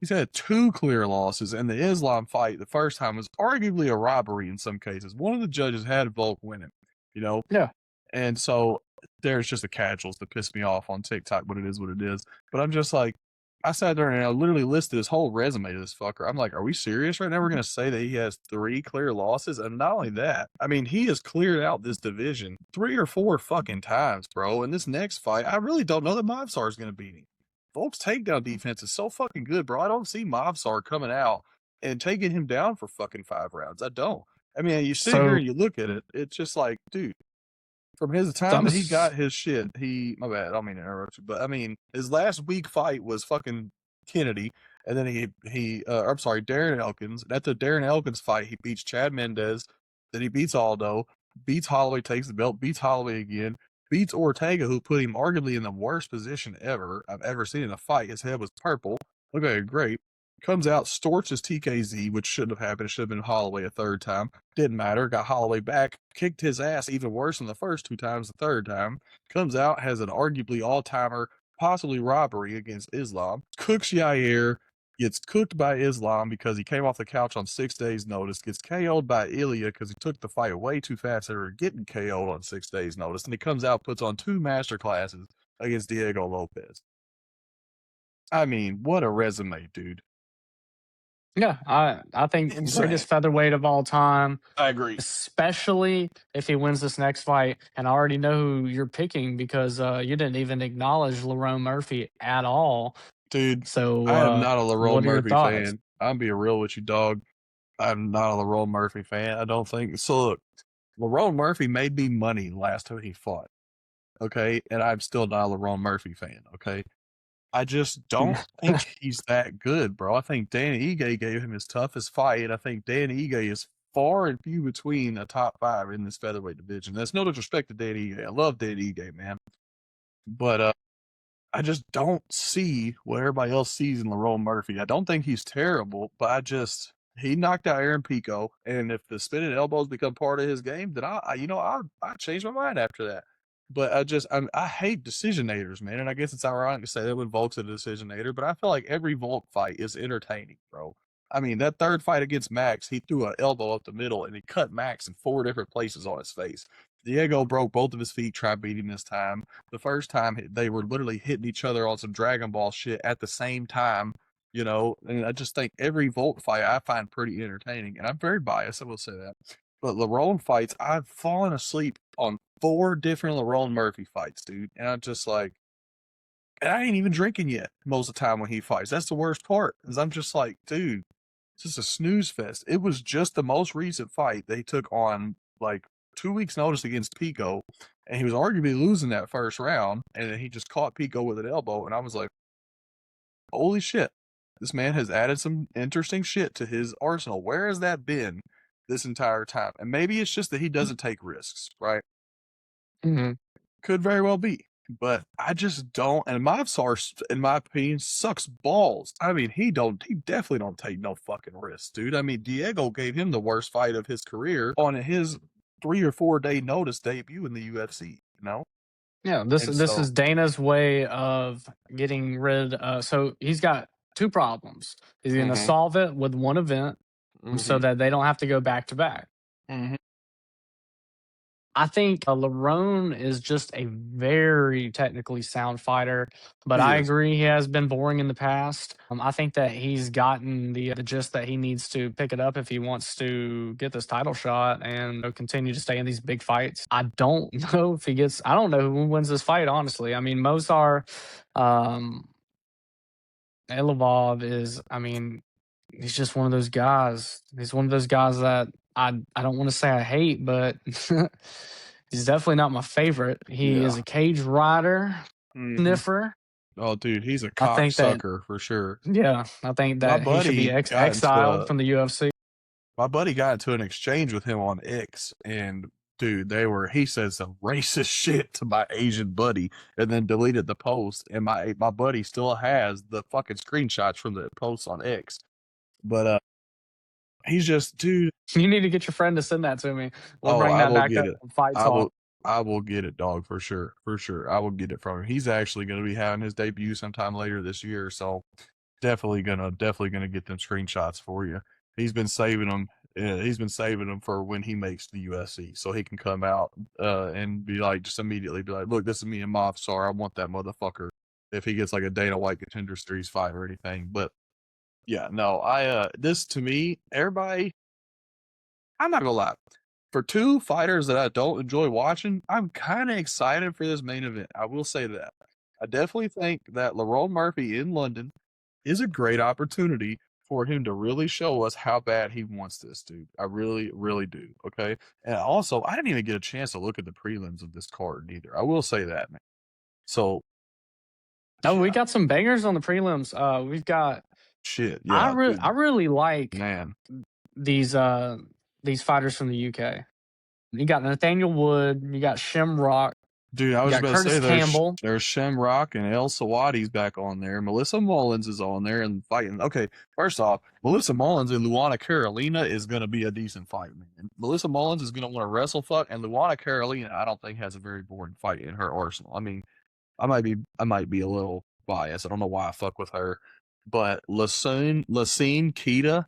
He's had 2 clear losses, and the Islam fight the first time was arguably a robbery in some cases. One of the judges had Volk winning, you know? Yeah. And so there's just the casuals that piss me off on TikTok, but it is what it is. But I'm just like, I sat there and I literally listed his whole resume to this fucker. I'm like, are we serious right now? We're going to say that he has 3 clear losses? And not only that, I mean, he has cleared out this division 3 or 4 fucking times, bro. In this next fight, I really don't know that Mobsar is going to beat him. Volk's takedown defense is so fucking good, bro. I don't see Mobsar coming out and taking him down for fucking 5 rounds. I don't. I mean, you sit here So, and you look at it, it's just like, dude, from his so time I'm that he s- got his shit, my bad, I don't mean to interrupt you, but I mean, his last week fight was fucking Kennedy, and then I'm sorry, Darren Elkins. And at the Darren Elkins fight, he beats Chad Mendez, then he beats Aldo, beats Holloway, takes the belt, beats Holloway again, beats Ortega, who put him arguably in the worst position I've ever seen in a fight. His head was purple. Okay, great. Comes out, storches TKZ, which shouldn't have happened. It should have been Holloway a third time. Didn't matter. Got Holloway back, kicked his ass even worse than the first 2 times. The third time comes out, has an arguably all-timer, possibly robbery against Islam. Cooks Yair, gets cooked by Islam because he came off the couch on 6 days' notice. Gets KO'd by Ilya because he took the fight way too fast. They were getting KO'd on 6 days' notice, and he comes out, puts on 2 master classes against Diego Lopez. I mean, what a resume, dude. yeah, I think Insane. greatest featherweight of all time, I agree. especially if he wins this next fight. And I already know who you're picking because you didn't even acknowledge Lerone Murphy at all. Dude, So, I am not a Lerone what are your Murphy thoughts? fan. I'm being real with you, dog. I'm not a Lerone Murphy fan. I don't think so. Look, Lerone Murphy made me money last time he fought. Okay. And I'm still not a Lerone Murphy fan. Okay. I just don't think he's that good, bro. I think Dan Ige gave him his toughest fight. And I think Dan Ige is far and few between a top 5 in this featherweight division. That's no disrespect to Dan Ige. I love Dan Ige, man. But I just don't see what everybody else sees in Lerone Murphy. I don't think he's terrible, but he knocked out Aaron Pico, and if the spinning elbows become part of his game, then I changed my mind after that. But I hate decisionators, man, and I guess it's ironic to say that when Volk's a decisionator, but I feel like every Volk fight is entertaining, bro. I mean, that third fight against Max, he threw an elbow up the middle and he cut Max in 4 different places on his face. Diego broke both of his feet, tried beating this time. The first time they were literally hitting each other on some Dragon Ball shit at the same time, and I just think every Volt fight I find pretty entertaining, and I'm very biased, I will say that. But Lerone fights, I've fallen asleep on 4 different Lerone Murphy fights, dude, and I'm just like, and I ain't even drinking yet most of the time when he fights. That's the worst part, is I'm just like, dude, it's just a snooze fest. It was just the most recent fight they took on like 2 weeks' notice against Pico, and he was arguably losing that first round, and then he just caught Pico with an elbow, and I was like, holy shit, this man has added some interesting shit to his arsenal. Where has that been this entire time? And maybe it's just that he doesn't take risks, right? Mhm. Could very well be. But I just don't, and Mavsar, in my opinion, sucks balls. I mean, he definitely don't take no fucking risks, dude. I mean, Diego gave him the worst fight of his career on his 3 or 4 day notice debut in the UFC, you know? Yeah, this And this so is Dana's way of getting rid. So he's got two problems. He's going to mhm, solve it with one event, so mhm, that they don't have to go back to back. mhm. I think Lerone is just a very technically sound fighter, but He I is. agree he has been boring in the past. I think that he's gotten the gist that he needs to pick it up if he wants to get this title shot and continue to stay in these big fights. I don't know if he gets. I don't know who wins this fight. Honestly, I mean Mozart, um, Elavov is. I mean, he's just one of those guys. He's one of those guys that I don't want to say I hate, but he's definitely not my favorite. He is Yeah. a cage rider, Mhm. sniffer. Oh, dude, he's a I think that cocksucker for sure. yeah, I think My that he should be buddy got into exiled a from the UFC. my buddy got into an exchange with him on X, and dude, he said some racist shit to my Asian buddy, and then deleted the post. And my buddy still has the fucking screenshots from the post on X. But he's just, dude. You need to get your friend to send that to me. We'll Oh, bring I that will back get up. it. Fight I talk. will. I will get it, dog, for sure. I will get it from him. He's actually going to be having his debut sometime later this year, so definitely gonna get them screenshots for you. He's been saving them. He's been saving them for when he makes the UFC, so he can come out and be like, just immediately be like, "Look, this is me and Moff. Sorry, I want that motherfucker." If he gets like a Dana White Contender Series fight or anything, but yeah, no, this to me, everybody, I'm not gonna lie. For two fighters that I don't enjoy watching, I'm kind of excited for this main event. I will say that. I definitely think that Lerone Murphy in London is a great opportunity for him to really show us how bad he wants this, dude. I really, really do. Okay. And also, I didn't even get a chance to look at the prelims of this card either. I will say that, man. So, Oh, we yeah, got some bangers on the prelims. We've got. shit. Yeah, I dude, really like man. these uh these fighters from the UK. You got Nathaniel Wood. You got Shamrock. Dude, I You was got about to Curtis say Campbell. there's Shamrock and El Sawadi's back on there. Melissa Mullins is on there and fighting. Okay, first off, Melissa Mullins and Luana Carolina is gonna be a decent fight, man. Melissa Mullins is gonna want to wrestle fuck, and Luana Carolina, I don't think has a very boring fight in her arsenal. I mean, I might be a little biased. I don't know why I fuck with her, but Lasine Kita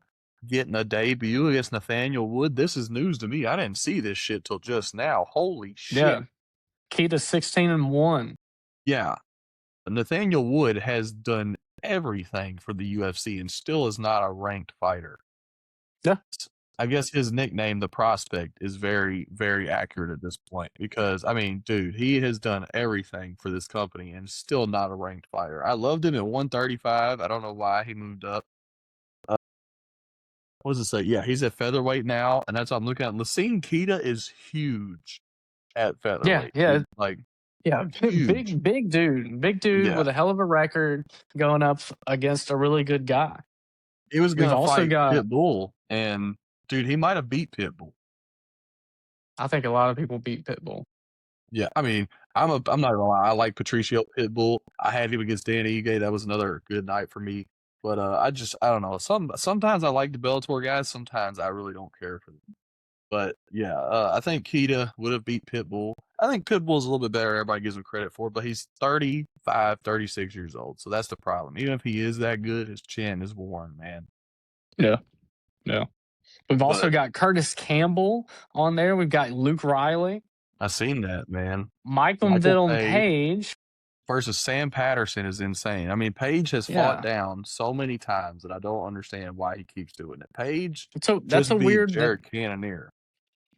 getting a debut against Nathaniel Wood. This is news to me. I didn't see this shit till just now. Holy shit. Yeah, Keita's 16-1. Yeah. Nathaniel Wood has done everything for the UFC and still is not a ranked fighter. Yeah, I guess his nickname, the Prospect, is very, very accurate at this point because, I mean, dude, he has done everything for this company and still not a ranked fighter. I loved him at 135. I don't know why he moved up. What does it say? Yeah, he's at featherweight now, and that's what I'm looking at. Lasine Kita is huge at yeah, featherweight, yeah, dude. Like, yeah. huge. Big dude Yeah. with a hell of a record going up against a really good guy. He was We've gonna also fight got. Pitbull, and dude, he might have beat Pitbull. I think a lot of people beat Pitbull. Yeah, I mean, I'm not gonna lie, I like Patricio Pitbull. I had him against Dan Ige, that was another good night for me. But I don't know. Sometimes I like the Bellator guys, sometimes I really don't care for them. But yeah, I think Kita would have beat Pitbull. I think Pitbull's a little bit better, everybody gives him credit for, but he's 35, 36 years old. So that's the problem. Even if he is that good, his chin is worn, man. Yeah, yeah. We've also But got Curtis Campbell on there. We've got Luke Riley, I seen that, man. Michael Michael Villain Page Page. versus Sam Patterson is insane. I mean, Page has fought Yeah, down so many times that I don't understand why he keeps doing it. Page so that's a just beat weird. Jared Cannonier.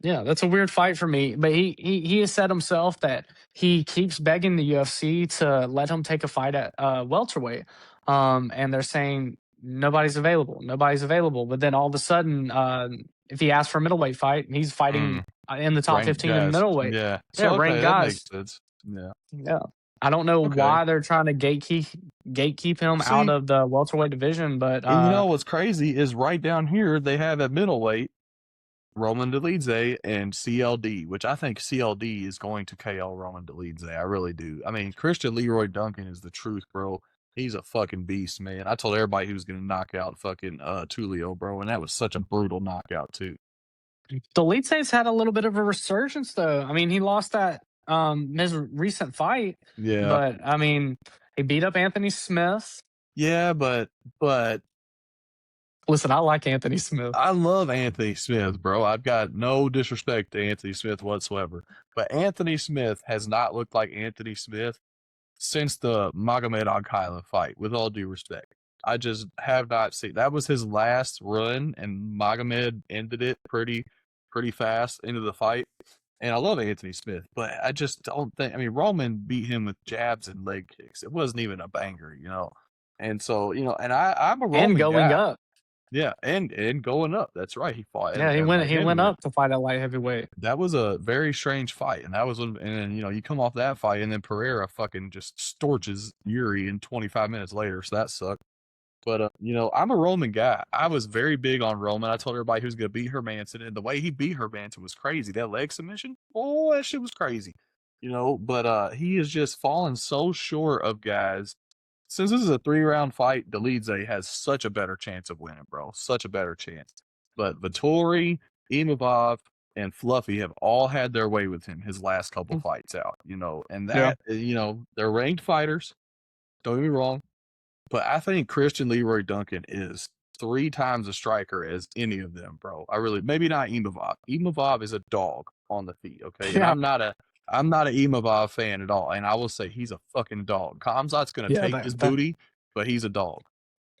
Yeah, that's a weird fight for me. But he has said himself that he keeps begging the UFC to let him take a fight at welterweight. And they're saying nobody's available, nobody's available. But then all of a sudden, if he asks for a middleweight fight, he's fighting Mm, in the top ranked 15 in guys. middleweight. Yeah. Yeah, So okay, ranked that guys. makes sense. Yeah. Yeah, I don't know Okay. why they're trying to gatekeep him out See, of the welterweight division, but and you know what's crazy is right down here they have at middleweight Roman Dolidze and CLD, which I think CLD is going to KO Roman Dolidze. I really do. I mean, Christian Leroy Duncan is the truth, bro. He's a fucking beast, man. I told everybody he was going to knock out fucking Tulio, bro, and that was such a brutal knockout too. Delice's had a little bit of a resurgence, though. I mean, he lost that his recent fight, Yeah. but I mean, he beat up Anthony Smith. Yeah, but Listen, I like Anthony Smith. I love Anthony Smith, bro. I've got no disrespect to Anthony Smith whatsoever. But Anthony Smith has not looked like Anthony Smith since the Magomed Ankalaev fight, with all due respect. I just have not seen that was his last run, and Magomed ended it pretty fast into the fight. And I love Anthony Smith, but I just don't think. I mean, Roman beat him with jabs and leg kicks. It wasn't even a banger, you know. And so, you know, and I'm a And Roman going guy. up. Yeah, and going up. That's right. He fought Yeah, at light he went heavyweight. up to fight at light heavyweight. That was a very strange fight, and that was when, and then, you know, you come off that fight, and then Pereira fucking just storches Yuri in 25 minutes later, so that sucked. But you know, I'm a Roman guy. I was very big on Roman. I told everybody he was gonna beat Hermanson, and the way he beat Hermanson was crazy. That leg submission, oh, that shit was crazy. You know, but he has just fallen so short of guys. Since this is a 3-round fight, Dolidze has such a better chance of winning, bro. Such a better chance. But Vittori, Imavov, and Fluffy have all had their way with him his last couple fights out, you know, and Yeah. that, you know, they're ranked fighters. Don't get me wrong. But I think Christian Leroy Duncan is 3 times a striker as any of them, bro. I really, maybe not Imavov. Imavov is a dog on the feet, okay? And Yeah. I'm not an Imavov fan at all. And I will say he's a fucking dog. Kamzat's gonna Yeah, take this booty, but he's a dog.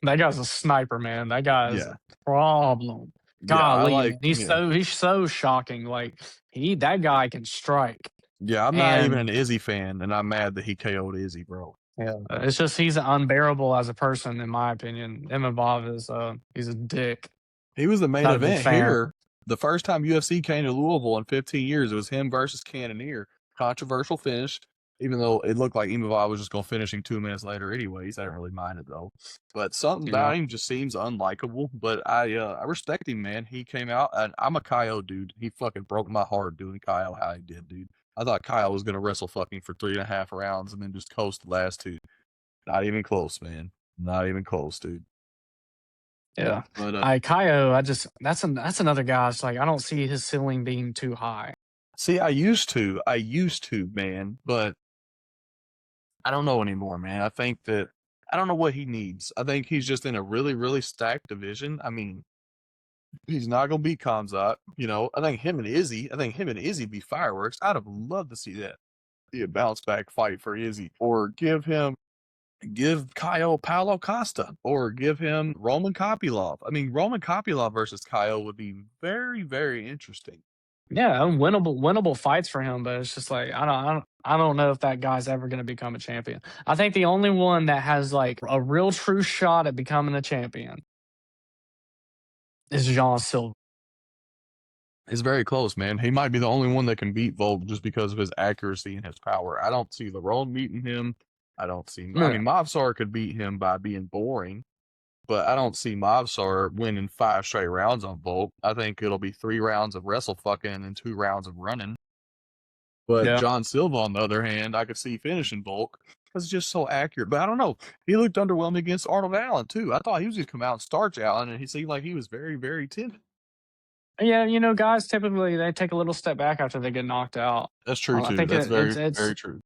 that guy's a sniper, man. That guy is Yeah. a problem. Yeah, I Golly, like, man. yeah. He's so shocking. Like that guy can strike. Yeah, I'm not even an And Izzy fan, and I'm mad that he KO'd Izzy, bro. yeah, it's just he's unbearable as a person, in my opinion. Emma Bob is he's a dick. He was the main Not a big event fan. here. The first time UFC came to Louisville in 15 years, it was him versus Cannonier. Controversial finish, even though it looked like Imavov was just going to finish him 2 minutes later anyways. I didn't really mind it, though. But something about him just seems unlikable. But I respect him, man. He came out, and I'm a Kyle dude. He fucking broke my heart doing Kyle how he did, dude. I thought Kyle was going to wrestle fucking for 3.5 rounds and then just coast the last 2. Not even close, man. Not even close, dude. Yeah. But Kaio, that's another guy. It's like I don't see his ceiling being too high. see, I used to, man, but I don't know anymore, man. I don't know what he needs. I think he's just in a really, really stacked division. I mean, he's not gonna beat Kamzat, you know. I think him and Izzy be fireworks. I'd have loved to see that. Be a bounce back fight for Izzy. Or give Kyle Paulo Costa, or give him Roman Kopylov. I mean, Roman Kopylov versus Kyle would be very, very interesting. Yeah, winnable fights for him, but it's just like I don't know if that guy's ever going to become a champion. I think the only one that has like a real true shot at becoming a champion is Jean Silva. It's very close, man. He might be the only one that can beat Volk just because of his accuracy and his power. I don't see LeRone beating him. I don't see. I mean, Mavsar could beat him by being boring, but I don't see Mavsar winning 5 straight rounds on Volk. I think it'll be 3 rounds of wrestle fucking and 2 rounds of running. But John Silva, on the other hand, I could see finishing Volk because it's just so accurate. But I don't know. He looked underwhelming against Arnold Allen, too. I thought he was going to come out and starch Allen, and he seemed like he was very, very timid. Yeah, you know, guys typically they take a little step back after they get knocked out. That's true, too. I think That's it's very true.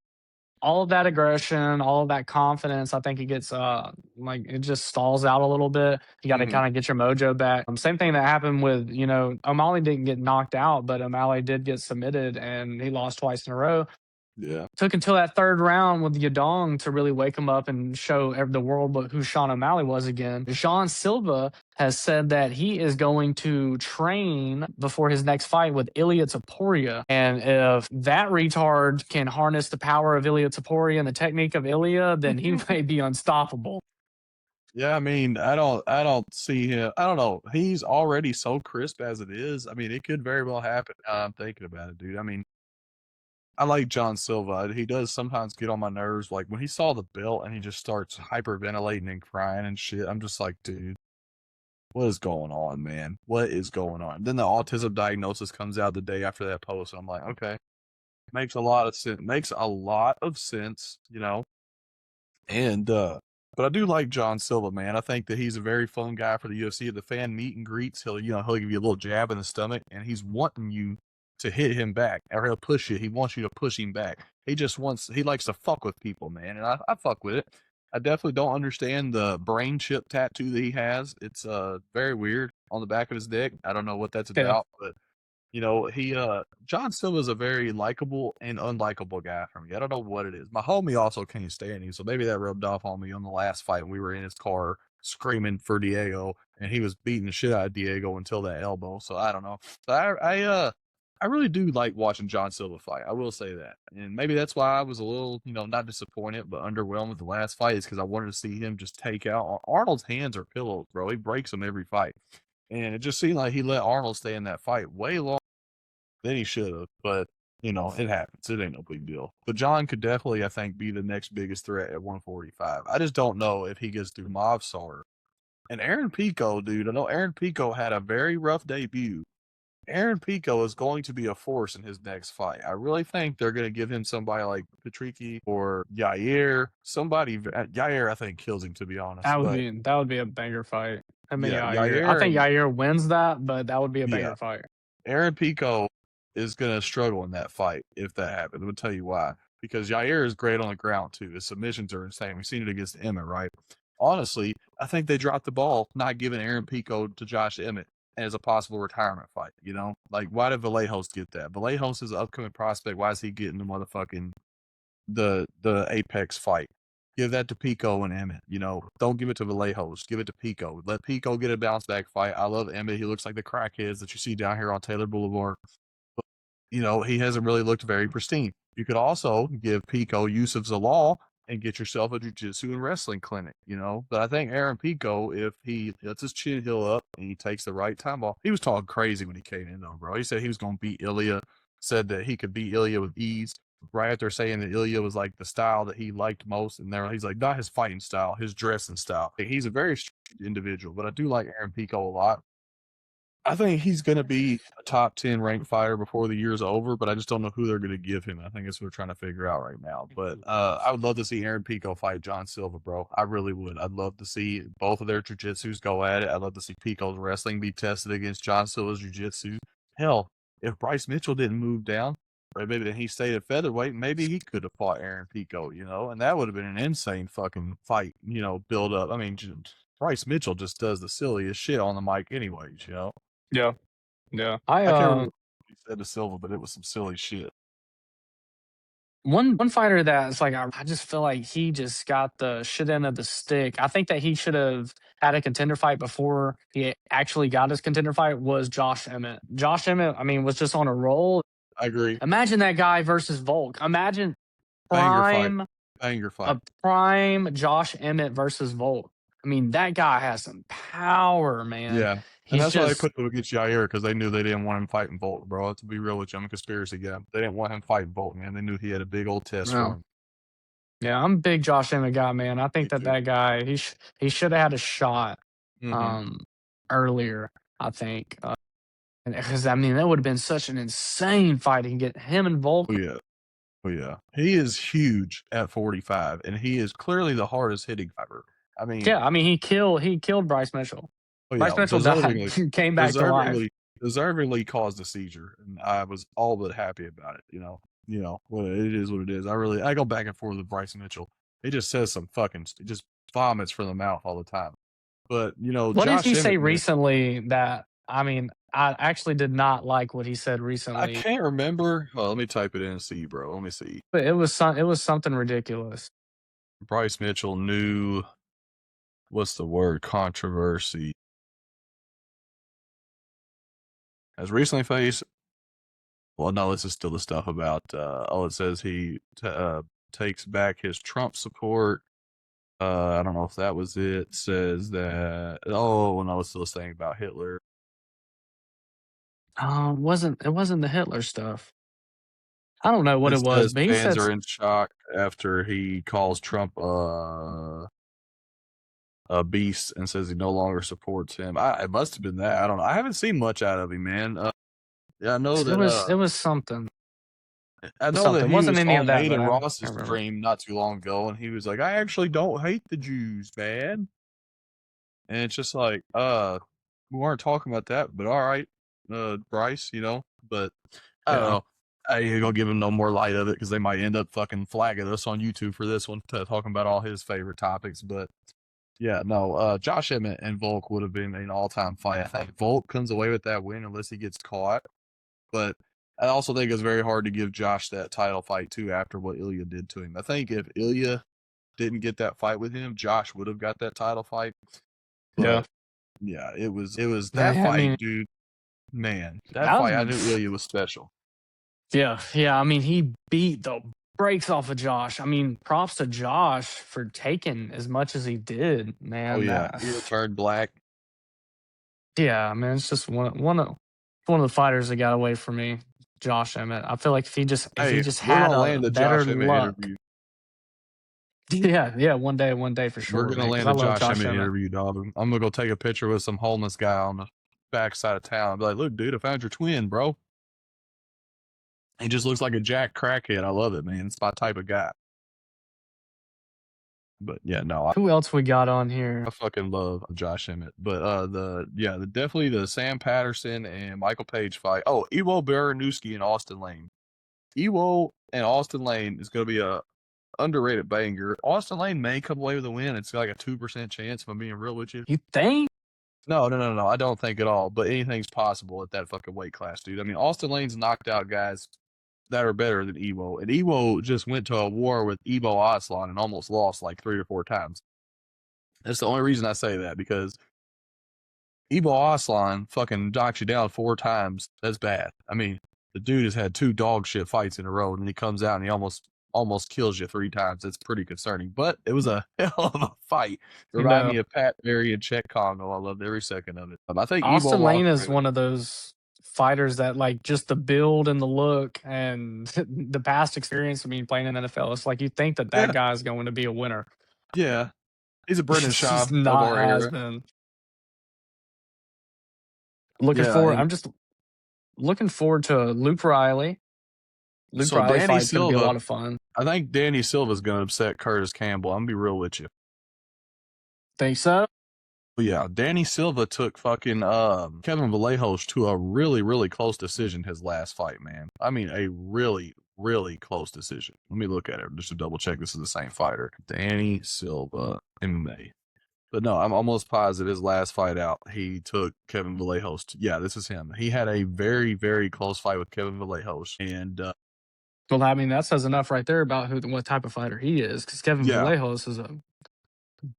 All of that aggression, all of that confidence, I think it gets like it just stalls out a little bit. You got to kind of get your mojo back. Same thing that happened with, you know, O'Malley didn't get knocked out, but O'Malley did get submitted and he lost twice in a row. Yeah. Took until that 3rd round with Yadong to really wake him up and show the world who Sean O'Malley was again. Jean Silva has said that he is going to train before his next fight with Ilia Topuria. And if that retard can harness the power of Ilia Topuria and the technique of Ilia, then he may be unstoppable. Yeah, I mean, I don't see him. I don't know. He's already so crisp as it is. I mean, it could very well happen. I'm thinking about it, dude. I mean, I like John Silva. He does sometimes get on my nerves. Like when he saw the belt and he just starts hyperventilating and crying and shit. I'm just like, dude, what is going on, man? What is going on? Then the autism diagnosis comes out the day after that post. And I'm like, okay, makes a lot of sense. Makes a lot of sense, you know. And but I do like John Silva, man. I think that he's a very fun guy for the UFC. At the fan meet and greets, he'll give you a little jab in the stomach, and he's wanting you to hit him back, or he'll push you. He wants you to push him back. He likes to fuck with people, man, and I fuck with it. I definitely don't understand the brain chip tattoo that he has. It's very weird on the back of his neck. I don't know what that's Yeah. about, but John Silva's a very likable and unlikable guy for me. I don't know what it is. My homie also can't stand him, so maybe that rubbed off on me on the last fight. We were in his car screaming for Diego, and he was beating the shit out of Diego until that elbow. So I don't know. But I really do like watching John Silva fight. I will say that, and maybe that's why I was a little, not disappointed but underwhelmed with the last fight, is because I wanted to see him just take out Arnold's hands are pillows, bro. He breaks them every fight, and it just seemed like he let Arnold stay in that fight way longer than he should have, but it happens. It ain't no big deal. But John could definitely, I think, be the next biggest threat at 145. I just don't know if he gets through Mobsar. And Aaron Pico, dude, I know Aaron Pico had a very rough debut. Aaron Pico is going to be a force in his next fight. I really think they're going to give him somebody like Patricky or Yair. Yair, I think, kills him, to be honest. That would be a banger fight. I mean, Yeah, Yair. I think Yair wins that, but that would be a yeah, banger fight. Aaron Pico is going to struggle in that fight if that happens. I'm going to tell you why. Because Yair is great on the ground, too. His submissions are insane. We've seen it against Emmett, right? Honestly, I think they dropped the ball not giving Aaron Pico to Josh Emmett as a possible retirement fight, Like, why did Vallejos get that? Vallejos is an upcoming prospect. Why is he getting the motherfucking the Apex fight? Give that to Pico and Emmett, Don't give it to Vallejos. Give it to Pico. Let Pico get a bounce back fight. I love Emmett. He looks like the crackheads that you see down here on Taylor Boulevard. But, he hasn't really looked very pristine. You could also give Pico use of Zalal and get yourself a jiu-jitsu and wrestling clinic, But I think Aaron Pico, if he lets his chin heal up and he takes the right time off, he was talking crazy when he came in, though, bro. He said he was going to beat Ilya, said that he could beat Ilya with ease, right after saying that Ilya was like the style that he liked most. And he's like, not his fighting style, his dressing style. He's a very strict individual, but I do like Aaron Pico a lot. I think he's going to be a top 10 ranked fighter before the year's over, but I just don't know who they're going to give him. I think that's what we're trying to figure out right now. But I would love to see Aaron Pico fight John Silva, bro. I really would. I'd love to see both of their jiu-jitsus go at it. I'd love to see Pico's wrestling be tested against John Silva's jiu-jitsu. Hell, if Bryce Mitchell didn't move down, or maybe he stayed at featherweight, maybe he could have fought Aaron Pico, and that would have been an insane fucking fight, build up. I mean, Bryce Mitchell just does the silliest shit on the mic anyways, Yeah. Yeah. I can't remember what he said to Silva, but it was some silly shit. One fighter that's like I just feel like he just got the shit end of the stick. I think that he should have had a contender fight before he actually got his contender fight was Josh Emmett. Josh Emmett, I mean, was just on a roll. I agree. Imagine that guy versus Volk. Imagine Banger fight. a prime Josh Emmett versus Volk. I mean, that guy has some power, man. Yeah. And that's why they put him against Yair, because they knew they didn't want him fighting Volk, bro. To be real with you, I'm a conspiracy guy. They didn't want him fighting Volk, man. They knew he had a big old test for him. Yeah, I'm a big Josh Emmett guy, man. I think that guy, he should have had a shot earlier, I think. Because, I mean, that would have been such an insane fight to get him and Volk. Oh, yeah. He is huge at 45, and he is clearly the hardest hitting fighter. I mean, yeah, I mean, he killed Bryce Mitchell. Oh, Bryce Mitchell died, came back to life. Deservingly caused a seizure, and I was all but happy about it. Well, it is what it is. I go back and forth with Bryce Mitchell. He just says some it just vomits from the mouth all the time. But what did he say recently? That I mean, I actually did not like what he said recently. I can't remember. Well, let me type it in and see, bro. Let me see. But it was something ridiculous. Bryce Mitchell knew. What's the word? Controversy. Has recently faced. Well, no, this is still the stuff about. It says he takes back his Trump support. I don't know if that was it. It says that. Oh, no, it's still a thing about Hitler. It wasn't the Hitler stuff. I don't know what it was, but he fans are in shock after he calls Trump a beast and says he no longer supports him. It must have been that. I don't know. I haven't seen much out of him, man. Yeah, I know that it was something. I know that he wasn't any of that. Hayden Ross's stream not too long ago, and he was like, "I actually don't hate the Jews, man." And it's just like, we weren't talking about that, but all right, Bryce, but I don't Yeah. know. I ain't gonna give him no more light of it because they might end up fucking flagging us on YouTube for this one, talking about all his favorite topics. But yeah, no, Josh Emmett and Volk would have been an all-time fight. I think Volk comes away with that win unless he gets caught. But I also think it's very hard to give Josh that title fight too after what Ilya did to him. I think if Ilya didn't get that fight with him, Josh would have got that title fight. Yeah. But yeah, it was that I mean, fight, dude. Man, that that fight, I knew was Ilya was special. yeah. I mean, he beat the brakes off of Josh. I mean, props to Josh for taking as much as he did, Oh man. yeah, That he turned black. yeah, man, it's just one of the fighters that got away from me, Josh Emmett. I feel like if he Hey, just we're had gonna a land the better Josh Emmett luck. interview. Yeah, one day for We're sure, gonna man. Because land I the love Josh Josh Emmett Emmett. interview, dog. I'm gonna go take a picture with some homeless guy on the backside of town. I'll be like, look, dude, I found your twin, bro. He just looks like a jack crackhead. I love it, man. It's my type of guy. But yeah, no, Who else we got on here? I fucking love Josh Emmett. But definitely the Sam Patterson and Michael Page fight. Oh, Iwo Baranowski and Austin Lane. Iwo and Austin Lane is gonna be a underrated banger. Austin Lane may come away with a win. It's like a 2% chance, if I'm being real with you. You think? No. I don't think at all. But anything's possible at that fucking weight class, dude. I mean, Austin Lane's knocked out guys that are better than Evo. And Evo just went to a war with Evo Aslan and almost lost like 3 or 4 times. That's the only reason I say that, because Evo Aslan fucking knocks you down 4 times. That's bad. I mean, the dude has had 2 dog shit fights in a row, and he comes out and he almost kills you 3 times. It's pretty concerning. But it was a hell of a fight. It reminded No. me of Pat Barry and Chet Congo. I loved every second of it. I think Evo Austin lost. Lane is one of those fighters that like just the build and the look and the past experience. I mean, playing in the NFL, it's like you think that Yeah, guy is going to be a winner. yeah. He's a Brendan It's just Schaub of not our has era. been. Looking Yeah, forward. and I'm just looking forward to Luke Riley. Luke so Riley Danny fight's going to be a Silva. lot of fun. I think Danny Silva's going to upset Curtis Campbell. I'm gonna be real with you. Think so? But yeah, Danny Silva took fucking Kevin Vallejos to a really, really close decision his last fight, man. I mean, a really, really close decision. Let me look at it just to double check this is the same fighter. Danny Silva, MMA. But no, I'm almost positive his last fight out, he took Kevin Vallejos. Yeah, this is him. He had a very, very close fight with Kevin Vallejos. And Well, I mean, that says enough right there about what type of fighter he is. Because Kevin yeah, Vallejos is a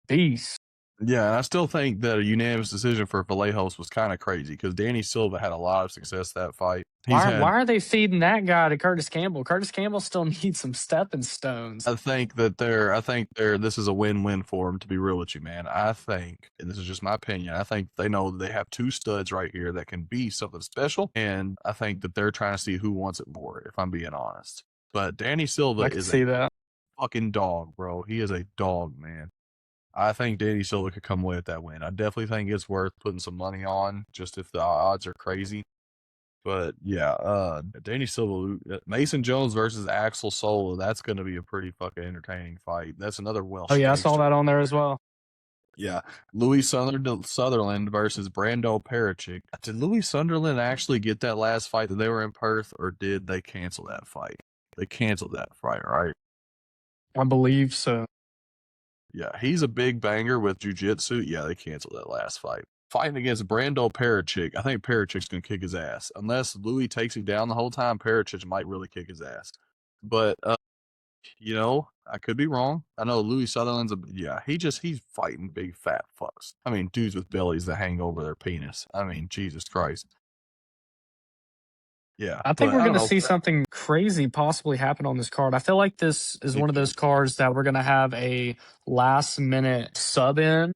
beast. yeah, and I still think that a unanimous decision for Vallejos was kind of crazy because Danny Silva had a lot of success that fight. Why are they feeding that guy to Curtis Campbell? Curtis Campbell still needs some stepping stones. I think this is a win-win for him, to be real with you, man. I think, and this is just my opinion, I think they know they have 2 studs right here that can be something special, and I think that they're trying to see who wants it more, if I'm being honest. But Danny Silva I can is see a that. fucking dog, bro. He is a dog, man. I think Danny Silva could come away with that win. I definitely think it's worth putting some money on, just if the odds are crazy. But yeah, Danny Silva, Mason Jones versus Axel Solo. That's going to be a pretty fucking entertaining fight. That's another Welsh Oh yeah, I saw gangster. that on there as well. Yeah, Louis Sutherland versus Brando Pericic. Did Louis Sunderland actually get that last fight that they were in Perth, or did they cancel that fight? They canceled that fight, right? I believe so. Yeah, he's a big banger with jiu-jitsu. Yeah, they canceled that last fight. Fighting against Brando Pericic. I think Pericic's going to kick his ass. Unless Louis takes him down the whole time, Pericic might really kick his ass. But, I could be wrong. I know Louis Sutherland's he's fighting big fat fucks. I mean, dudes with bellies that hang over their penis. I mean, Jesus Christ. Yeah, I think but we're I going don't to know. see something crazy possibly happen on this card. I feel like this is Me one of too. those cards that we're going to have a last minute sub in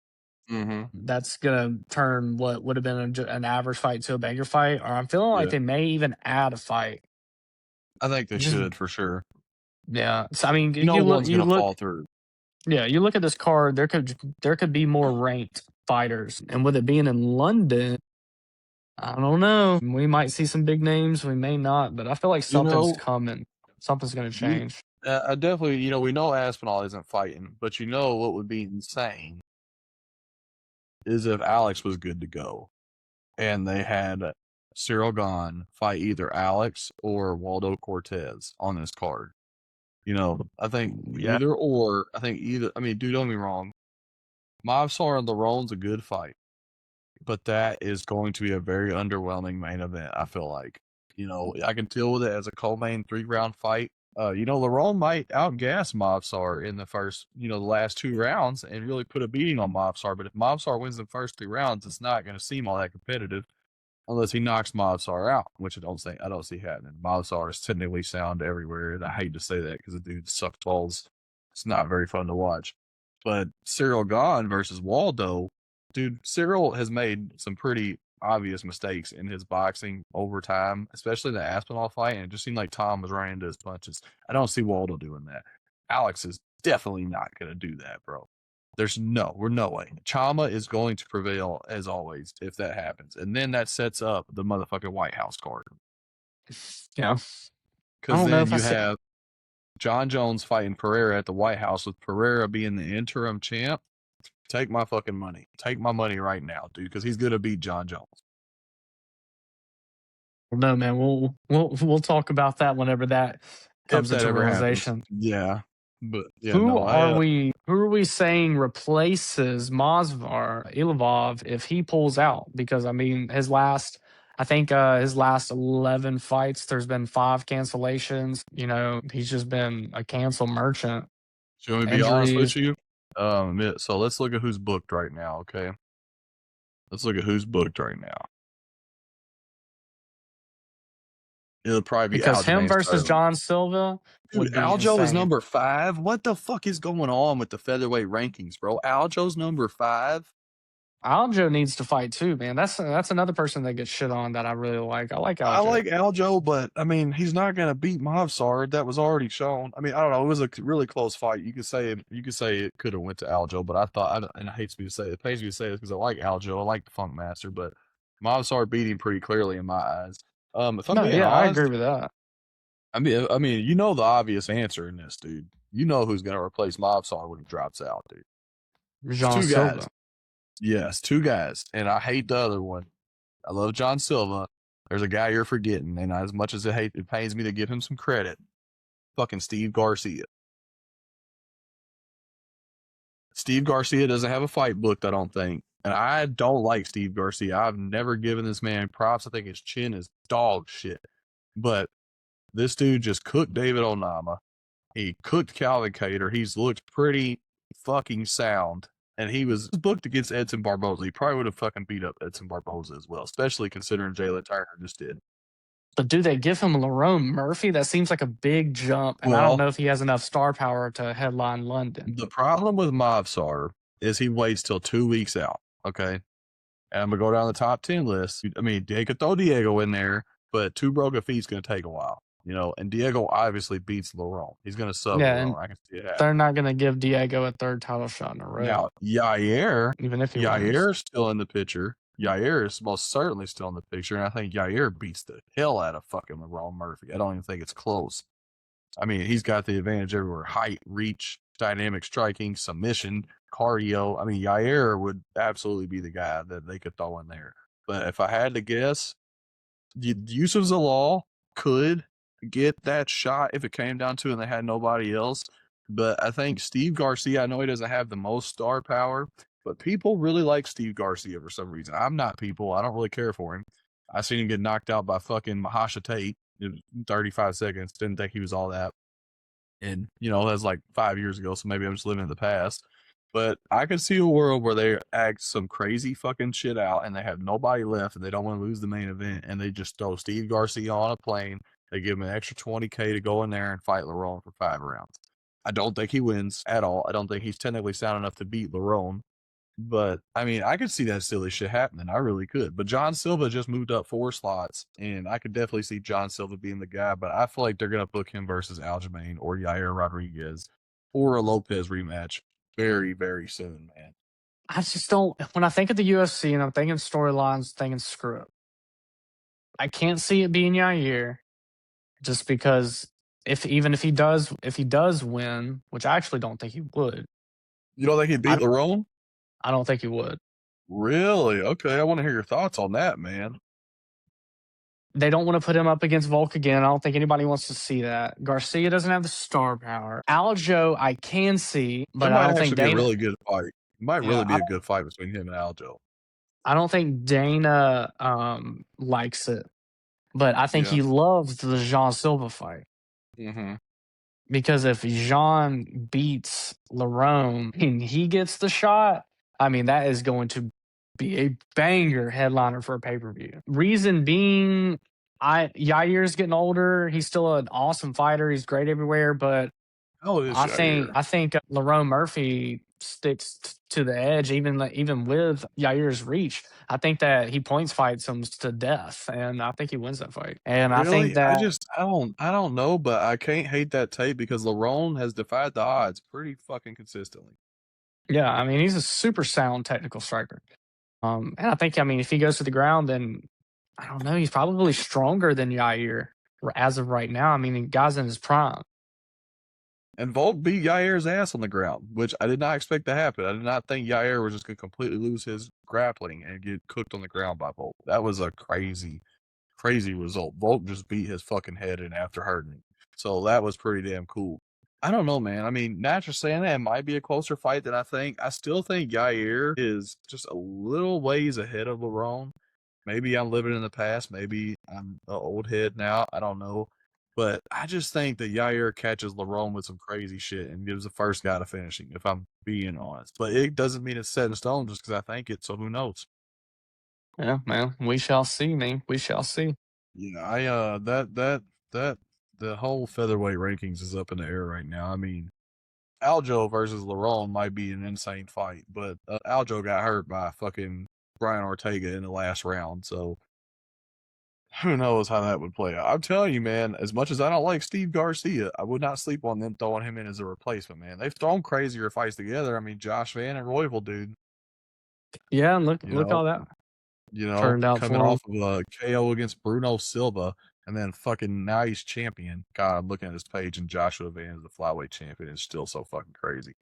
Mm-hmm. that's going to turn what would have been an average fight to a banger fight. Or I'm feeling like Yeah, they may even add a fight. I think they Just should for sure. yeah. So, I mean, No one's going to fall through. Yeah, you look at this card. There could be more ranked fighters, and with it being in London, I don't know. We might see some big names. We may not, but I feel like You something's know, coming. Something's going to you change. I definitely, we know Aspinall isn't fighting, but what would be insane is if Alex was good to go and they had Cyril Gahn fight either Alex or Waldo Cortez on this card. You know, I think Yeah. either or. I think either. I mean, dude, don't get me wrong. Movsar and Laron's a good fight, but that is going to be a very underwhelming main event. I feel like, you know, I can deal with it as a co-main 3-round fight. You know, Laron might outgas Movsar in the first, you know, the last 2 rounds and really put a beating on Movsar. But if Movsar wins the first 3 rounds, it's not going to seem all that competitive unless he knocks Movsar out, which I don't see happening. Movsar is technically sound everywhere, and I hate to say that because the dude sucks balls. It's not very fun to watch. But Cyril Gahn versus Waldo, dude, Cyril has made some pretty obvious mistakes in his boxing over time, especially the Aspinall fight, and it just seemed like Tom was running into his punches. I don't see Waldo doing that. Alex is definitely not going to do that, bro. We're no way. Chama is going to prevail as always if that happens. And then that sets up the motherfucking White House card. Yeah. I Because don't know then if I you see. have John Jones fighting Pereira at the White House with Pereira being the interim champ. Take my fucking money. Take my money right now, dude, because he's going to beat John Jones. No, man. We'll talk about that whenever that If comes that into ever happens. realization. Yeah. But yeah, Who no, are we? Who are we saying replaces Mosvar Ilovov if he pulls out? Because I mean, I think his last 11 fights, there's been 5 cancellations. You know, he's just been a cancel merchant. should we be honest with Injuries. you? So let's look at who's booked right now, okay? Let's look at who's booked right now. It'll probably be Because him Aljamain versus Sterling. John Silva Dude, would be Aljo is insane. number 5. What the fuck is going on with the featherweight rankings, bro? Aljo's number 5. Aljo needs to fight too, man. That's another person that gets shit on that I really like. I like I Aljo. like Aljo, but I mean, he's not gonna beat Movsar. That was already shown. I mean, I don't know. It was a really close fight. You could say it could have went to Aljo, but I thought, and it hates me to say it, pains me to say this because I like Aljo. I like the Funk Master, but Movsar beat him pretty clearly in my eyes. If I'm No, being yeah, I agree honest, with that. I mean, you know the obvious answer in this, dude. You know who's gonna replace Movsar when he drops out, dude. It's Jean 2 guys. Silva. Yes, 2 guys, and I hate the other one. I love John Silva. There's a guy you're forgetting, and as much as it pains me to give him some credit, fucking Steve Garcia. Steve Garcia doesn't have a fight booked, I don't think. And I don't like Steve Garcia. I've never given this man props. I think his chin is dog shit. But this dude just cooked David Onama. He cooked Calvin Cater. He's looked pretty fucking sound. And he was booked against Edson Barboza. He probably would have fucking beat up Edson Barboza as well, especially considering Jalen Turner just did. But do they give him Lerone Murphy? That seems like a big jump, and I don't Well, know if he has enough star power to headline London. the problem with Mobsar is he waits till 2 weeks out. Okay. And I'm going to go down the top 10 list. I mean, they could throw Diego in there, but 2 broken feet's going to take a while, you know. And Diego obviously beats Laurent. He's going to sub Yeah, and Laurent. I can see it happen. they're not going to give Diego a 3rd title shot in a row, Now, even if he wins. Yair's still in the picture. Yair is most certainly still in the picture. And I think Yair beats the hell out of fucking Laurent Murphy. I don't even think it's close. I mean, he's got the advantage everywhere: height, reach, dynamic striking, submission, cardio. I mean, Yair would absolutely be the guy that they could throw in there. But if I had to guess, Yusuf Zalal could get that shot if it came down to it and they had nobody else. But I think Steve Garcia, I know he doesn't have the most star power, but people really like Steve Garcia for some reason. I'm not people. I don't really care for him. I seen him get knocked out by fucking Mahasha Tate in 35 seconds. Didn't think he was all that. And, you know, that's like 5 years ago, so maybe I'm just living in the past. But I could see a world where they act some crazy fucking shit out and they have nobody left and they don't want to lose the main event and they just throw Steve Garcia on a plane. They give him an extra 20K to go in there and fight Lerone for 5 rounds. I don't think he wins at all. I don't think he's technically sound enough to beat Lerone. But I mean, I could see that silly shit happening. I really could. But John Silva just moved up 4 slots, and I could definitely see John Silva being the guy. But I feel like they're gonna book him versus Aljamain or Yair Rodriguez or a Lopez rematch very, very soon, man. I just don't. When I think of the UFC and I'm thinking storylines, thinking script, I can't see it being Yair just because if he does win, which I actually don't think he would. You don't think he beat I Lerone? I don't think he would. Really? Okay, I want to hear your thoughts on that, man. They don't want to put him up against Volk again. I don't think anybody wants to see that. Garcia doesn't have the star power. Aljo, I can see, It but I might don't think actually be a Dana. really good fight. It might Yeah, really be a good fight between him and Aljo. I don't think Dana likes it, but I think Yeah. he loves the Jean Silva fight. Mm-hmm. Because if Jean beats Lerone and he gets the shot, I mean, that is going to be a banger headliner for a pay per view. Reason being, Yair's getting older. He's still an awesome fighter. He's great everywhere, but How old is Jair? I think Lerone Murphy sticks to the edge, even with Yair's reach. I think that he points fights him to death, and I think he wins that fight. And I think Really? that I don't know, but I can't hate that tape because Lerone has defied the odds pretty fucking consistently. yeah, I mean he's a super sound technical striker. And I think, I mean, if he goes to the ground, then I don't know. He's probably stronger than Yair as of right now. I mean, the guy's in his prime. And Volk beat Yair's ass on the ground, which I did not expect to happen. I did not think Yair was just going to completely lose his grappling and get cooked on the ground by Volk. That was a crazy, crazy result. Volk just beat his fucking head in after hurting him. So that was pretty damn cool. I don't know, man. I mean, Natural saying that it might be a closer fight than I think. I still think Yair is just a little ways ahead of Lerone. Maybe I'm living in the past. Maybe I'm an old head now. I don't know. But I just think that Yair catches Lerone with some crazy shit and gives the first guy to finishing, if I'm being honest. But it doesn't mean it's set in stone just because I think it, so who knows? Yeah, man. We shall see, man. We shall see. Yeah, that the whole featherweight rankings is up in the air right now. I mean, Aljo versus Lerone might be an insane fight, but Aljo got hurt by fucking Brian Ortega in the last round, so who knows how that would play out. I'm telling you, man, as much as I don't like Steve Garcia, I would not sleep on them throwing him in as a replacement, man. They've thrown crazier fights together. I mean, Josh Van and Royval, dude, Yeah, and you look know, how that turned out coming for him. off of a KO against Bruno Silva, and then fucking now he's champion. God, I'm looking at this page, and Joshua Van is the flyweight champion. It's still so fucking crazy.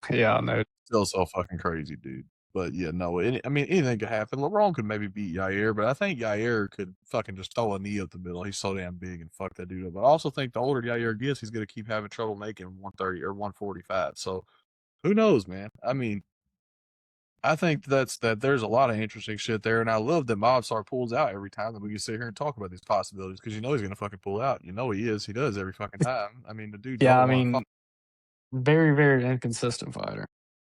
Yeah, no. Still so fucking crazy, dude. But yeah, no, I mean, anything could happen. LeBron could maybe beat Yair, but I think Yair could fucking just throw a knee up the middle. He's so damn big and fuck that dude up. But I also think the older Yair gets, he's going to keep having trouble making 130 or 145. So who knows, man? I mean, I think that there's a lot of interesting shit there, and I love that Mobstar pulls out every time that we can sit here and talk about these possibilities because you know he's going to fucking pull out. You know he is. He does every fucking time. I mean, the dude Yeah, don't I want to fight. mean, very, very inconsistent fighter.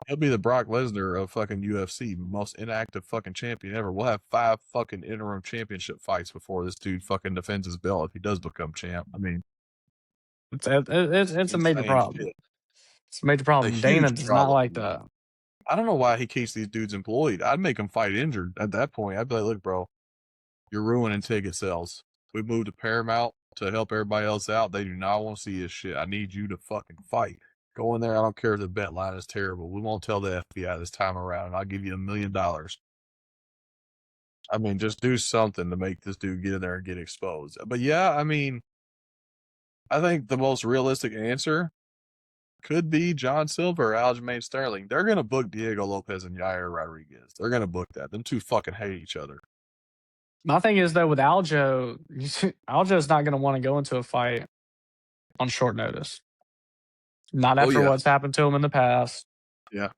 He'll be the Brock Lesnar of fucking UFC, most inactive fucking champion ever. We'll have 5 fucking interim championship fights before this dude fucking defends his belt if he does become champ. I mean, It's a major insane problem. shit. It's a major A problem. Dana huge does not problem. like Man. that. I don't know why he keeps these dudes employed. I'd make them fight injured at that point. I'd be like, look, bro, you're ruining ticket sales. We moved to Paramount to help everybody else out. They do not want to see this shit. I need you to fucking fight. Go in there. I don't care if the bet line is terrible. We won't tell the FBI this time around, and I'll give you $1,000,000. I mean, just do something to make this dude get in there and get exposed. But yeah, I mean, I think the most realistic answer could be John Silver or Aljamain Sterling. They're gonna book Diego Lopez and Yair Rodriguez. They're gonna book that. Them two fucking hate each other. My thing is though with Aljo, Aljo's not going to want to go into a fight on short notice. Not Oh after yeah, what's happened to him in the past. yeah.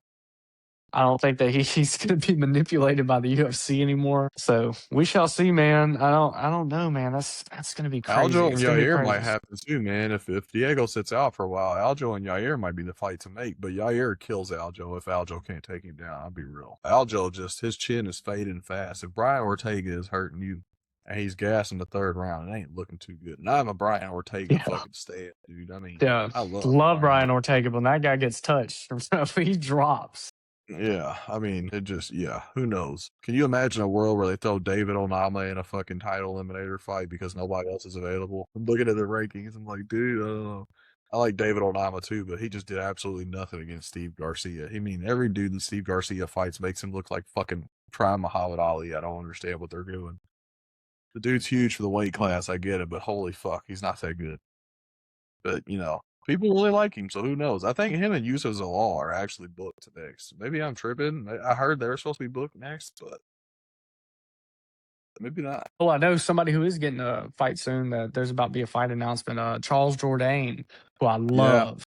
I don't think that he's going to be manipulated by the UFC anymore. So we shall see, man. I don't know, man. That's going to be crazy. Aljo and It's going to be Yair might crazy. happen too, man. If Diego sits out for a while, Aljo and Yair might be the fight to make. But Yair kills Aljo if Aljo can't take him down. I'll be real. Aljo just his chin is fading fast. If Brian Ortega is hurting you and he's gassing the third round, it ain't looking too good. And I'm a Brian Ortega Yeah, fucking stan, dude. I mean, yeah. I love Love Brian Brian Ortega. Ortega, but when that guy gets touched, he drops. Yeah, I mean, it just, yeah, who knows? Can you imagine a world where they throw David Onama in a fucking title eliminator fight because nobody else is available? I'm looking at the rankings. I'm like, dude, I don't know. I like David Onama too, but he just did absolutely nothing against Steve Garcia. I mean, every dude that Steve Garcia fights makes him look like fucking prime Muhammad Ali. I don't understand what they're doing. The dude's huge for the weight class. I get it, but holy fuck, he's not that good. But people really like him, so who knows? I think him and Yusuf Zalal are actually booked next. Maybe I'm tripping. I heard they're supposed to be booked next, but Maybe not. Oh, I know somebody who is getting a fight soon. That there's about to be a fight announcement. Charles Jourdain, who I Yeah. love.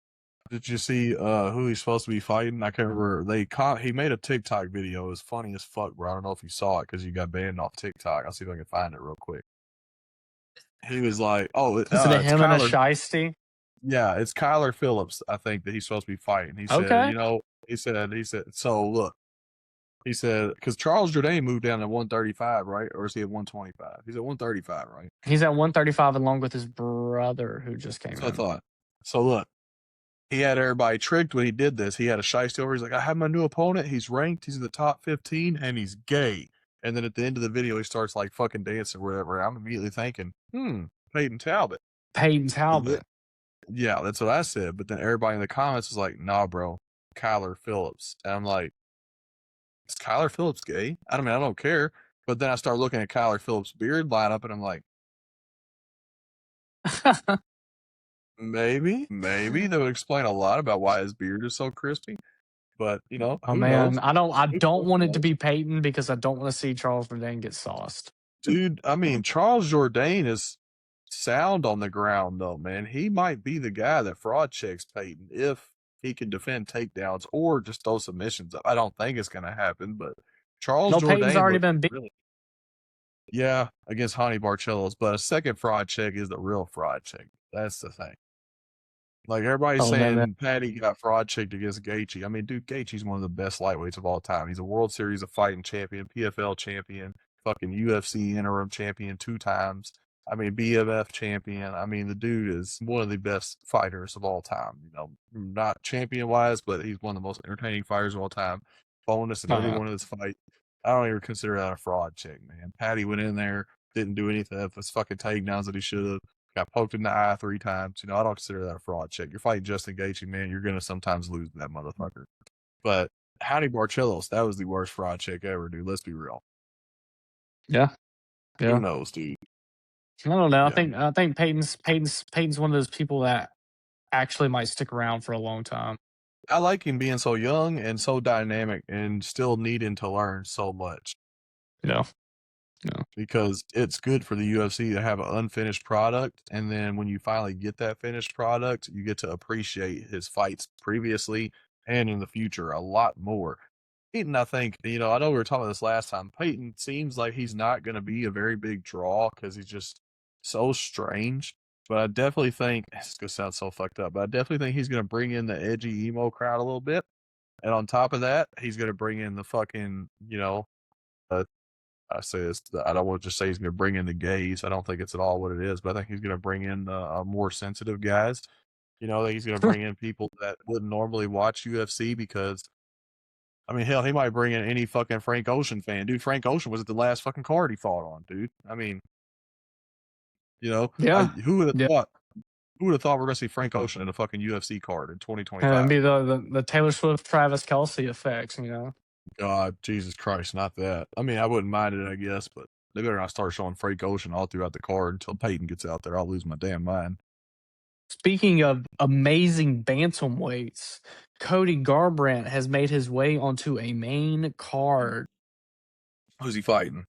Did you see who he's supposed to be fighting? I can't remember. He made a TikTok video. It was funny as fuck, bro. I don't know if you saw it because you got banned off TikTok. I'll see if I can find it real quick. He was like, "Oh, Is it it's him and a Kyler. Shiesty? Yeah, it's Kyler Phillips. I think that he's supposed to be fighting." He said, Okay. "You know," he said. So look, he said because Charles Jourdain moved down to 135, right? Or is he at 125? He's at 135, right? He's at 135 along with his brother who just came So I in. thought. So look, he had everybody tricked when he did this. He had a shiesty over. He's like, I have my new opponent. He's ranked. He's in the top 15 and he's gay. And then at the end of the video, he starts like fucking dancing or whatever. I'm immediately thinking, Peyton Talbot. Peyton Talbot. Yeah, that's what I said. But then everybody in the comments was like, nah, bro, Kyler Phillips. And I'm like, is Kyler Phillips gay? I mean, I don't care. But then I start looking at Kyler Phillips' beard lineup and I'm like, maybe that would explain a lot about why his beard is so crispy. But Oh who knows? man, I Who don't want fucking it to knows? be Peyton because I don't want to see Charles Jourdain get sauced. Dude, I mean, Charles Jourdain is sound on the ground, though, man. He might be the guy that fraud checks Peyton if he can defend takedowns or just throw submissions up. I don't think it's going to happen, but Charles No, Peyton's Jourdain already looked been beat. really, yeah, against Honey Barcellos, but a second fraud check is the real fraud check. That's the thing. Like everybody's Oh no, man. saying Patty got fraud checked against Gaethje. I mean, dude, Gaethje's one of the best lightweights of all time. He's a World Series of Fighting champion, PFL champion, fucking UFC interim champion 2 times. I mean, BMF champion. I mean, the dude is one of the best fighters of all time. Not champion wise, but he's one of the most entertaining fighters of all time. Bonus in every one of his fights. I don't even consider that a fraud check, man. Patty went in there, didn't do anything of his fucking takedowns that he should have. Got poked in the eye 3 times. I don't consider that a fraud check. You're fighting Justin Gaethje, man. You're gonna sometimes lose that motherfucker. But Howdy Barcellos, that was the worst fraud check ever, dude. Let's be real. Yeah. Who knows, dude? I don't know. Yeah. I think Peyton's one of those people that actually might stick around for a long time. I like him being so young and so dynamic and still needing to learn so much. Yeah. Because it's good for the UFC to have an unfinished product, and then when you finally get that finished product, you get to appreciate his fights previously and in the future a lot more. Peyton, I think, I know we were talking about this last time. Peyton seems like he's not going to be a very big draw because he's just so strange. But I definitely think it's going to sound so fucked up, but I definitely think he's going to bring in the edgy emo crowd a little bit. And on top of that, he's going to bring in the fucking, uh, I say this, I don't want to just say he's going to bring in the gays. I don't think it's at all what it is, but I think he's going to bring in more sensitive guys. I think he's going to bring in people that wouldn't normally watch UFC because, I mean, hell, he might bring in any fucking Frank Ocean fan. Dude, Frank Ocean was at the last fucking card he fought on, dude. I mean, Yeah. who would have Yeah. thought? Who would have thought we're going to see Frank Ocean in a fucking UFC card in And 2025? it'd be the Taylor Swift, Travis Kelsey effects, God, Jesus Christ, not that. I mean, I wouldn't mind it, I guess, but they better not start showing Frank Ocean all throughout the card until Peyton gets out there. I'll lose my damn mind. Speaking of amazing bantamweights, Cody Garbrandt has made his way onto a main card. Who's he fighting?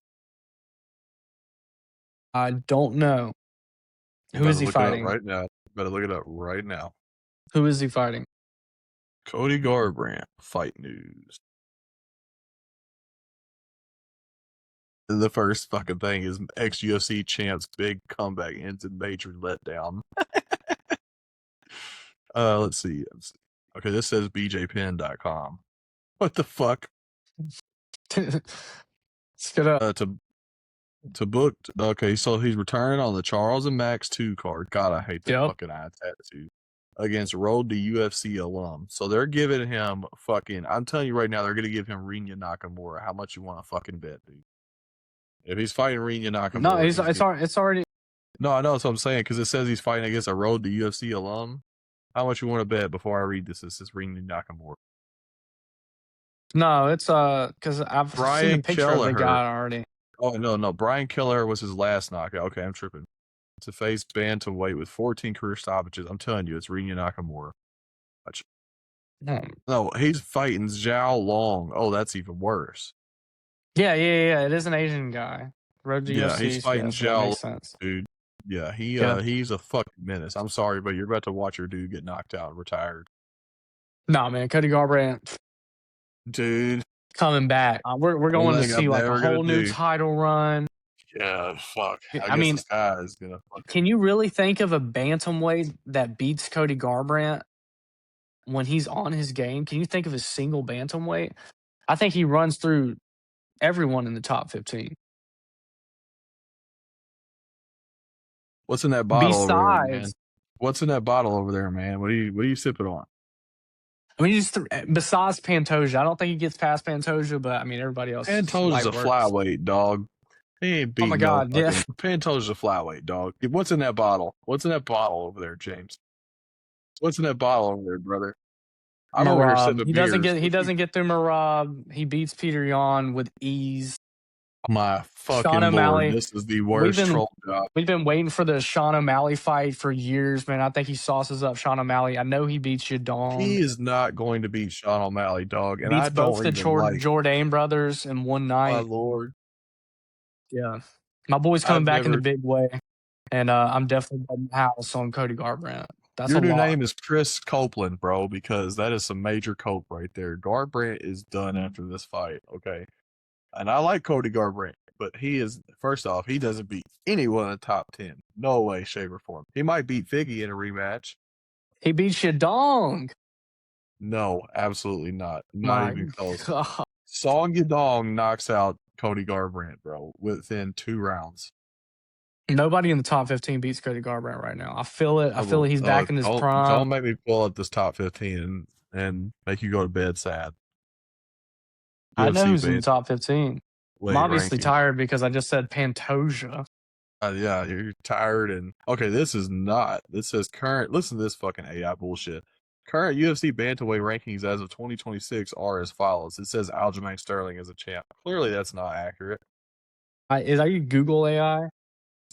I don't know. Who is he fighting? Right now. Better look it up right now. Who is he fighting? Cody Garbrandt, fight news. The first fucking thing is ex-UFC champ's big comeback ends in major letdown. Let's see. Okay, this says bjpen.com. What the fuck? Let's get up. To book. Okay, so he's returning on the Charles and Max 2 card. God, I hate that fucking eye tattoo. Against Road to UFC alum. So they're giving him fucking, I'm telling you right now, they're going to give him Rinya Nakamura. How much you want to fucking bet, dude? If he's fighting Rinya Nakamura. No, it's already. No, I know that's what I'm saying because it says he's fighting against a Road to UFC alum. How much you want to bet before I read this? This is Rinya Nakamura. No, it's because I've seen the picture of the guy already. Oh no, Brian Kelleher was his last knockout. Okay, I'm tripping. To face bantamweight with 14 career stoppages. I'm telling you, it's Rinya Nakamura. No, he's fighting Zhao Long. Oh, that's even worse. Yeah. It is an Asian guy. Road to Yeah, he's UFC. fighting Yes, that Xiao, makes sense. dude. Yeah, Yeah. he's a fucking menace. I'm sorry, but you're about to watch your dude get knocked out and retired. Nah, man, Cody Garbrandt Dude, coming back. We're one going to thing see I'm like a never gonna whole new do. title run. Yeah, fuck. I I guess the mean, sky is gonna fuck. can you really think of a bantamweight that beats Cody Garbrandt when he's on his game? Can you think of a single bantamweight? I think he runs through everyone in the top 15. What's in that bottle over there, man? Besides, What's in that bottle over there, man? What are you sipping on? I mean, just besides Pantoja, I don't think he gets past Pantoja, but I mean, everybody else is Pantoja's light a works. flyweight, dog. He ain't Oh my beating no God, yeah. fucking Pantoja's a flyweight, dog. What's in that bottle? What's in that bottle over there, James? What's in that bottle over there, brother? I'm over here Marab. sipping beers He with you. doesn't get through Marab. He beats Peter Yan with ease. My Sean fucking lord, O'Malley. this is the We've worst been troll job. we've been waiting for the Sean O'Malley fight for years, man. I think he sauces up Sean O'Malley. I know he beats He Yadong. is not going to beat Sean O'Malley, dog, and Beats I both don't the even like Jourdain brothers in one my night. lord. Yeah. My boy's coming I've back in a never. big way. And I'm definitely betting the house on Cody Garbrandt. That's a Your new lot. name is Chris Copeland, bro, because that is some major cope right there. Garbrandt is done after this fight, okay? And I like Cody Garbrandt, but he is, first off, he doesn't beat anyone in the top 10. No way, shape, or form. He might beat Figgy in a rematch. He beats Yadong. No, absolutely not. Not My even close. God. Song Yadong knocks out Cody Garbrandt, bro, within 2 rounds. Nobody in the top 15 beats Cody Garbrandt right now. I feel it. I feel it. He's back in his Don't prime. make me pull up this top 15 and make you go to bed sad. I know UFC who's in the bantamweight top 15. I'm obviously ranking. tired because I just said Pantoja. Yeah, you're tired and okay. This is not. This says current. Listen to this fucking AI bullshit. Current UFC bantamweight rankings as of 2026 are as follows. It says Aljamain Sterling is a champ. Clearly, that's not accurate. Are you Google AI?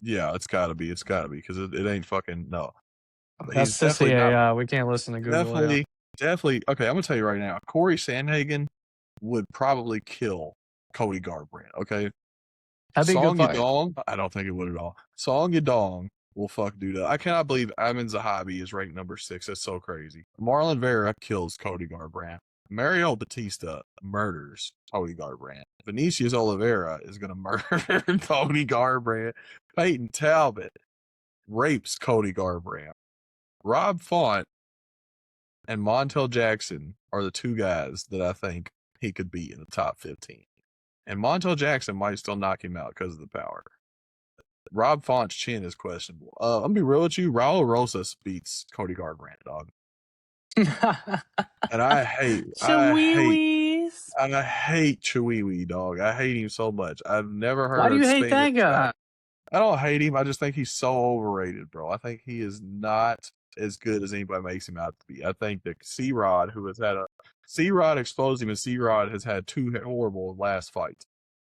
Yeah, it's got to be. It's got to be because it ain't fucking no. But That's he's sissy definitely not. AI. We can't listen to Google AI. Definitely. Okay, I'm gonna tell you right now. Corey Sandhagen would probably kill Cody Garbrandt. Okay, That'd be a good Song fight. Yadong, I don't think it would at all. Song Yadong will fuck dude up. I cannot believe Amin Zahabi is ranked number 6. That's so crazy. Marlon Vera kills Cody Garbrandt. Mario Batista murders Cody Garbrandt. Vinicius Oliveira is going to murder Cody Garbrandt. Peyton Talbot rapes Cody Garbrandt. Rob Font and Montel Jackson are the two guys that I think he could beat in the top 15. And Montel Jackson might still knock him out because of the power. Rob Font's chin is questionable. I'm gonna be real with you. Raul Rosas beats Cody Garbrandt, dog. And I hate, I hate, Shawiwis. I hate Chihuahua, dog. I hate him so much. I've never Why heard do a you hate Spanish that guy. guy? I don't hate him. I just think he's so overrated, bro. I think he is not as good as anybody makes him out to be. I think that C Rod, who has had a C Rod exposed him, and C Rod has had 2 horrible last fights.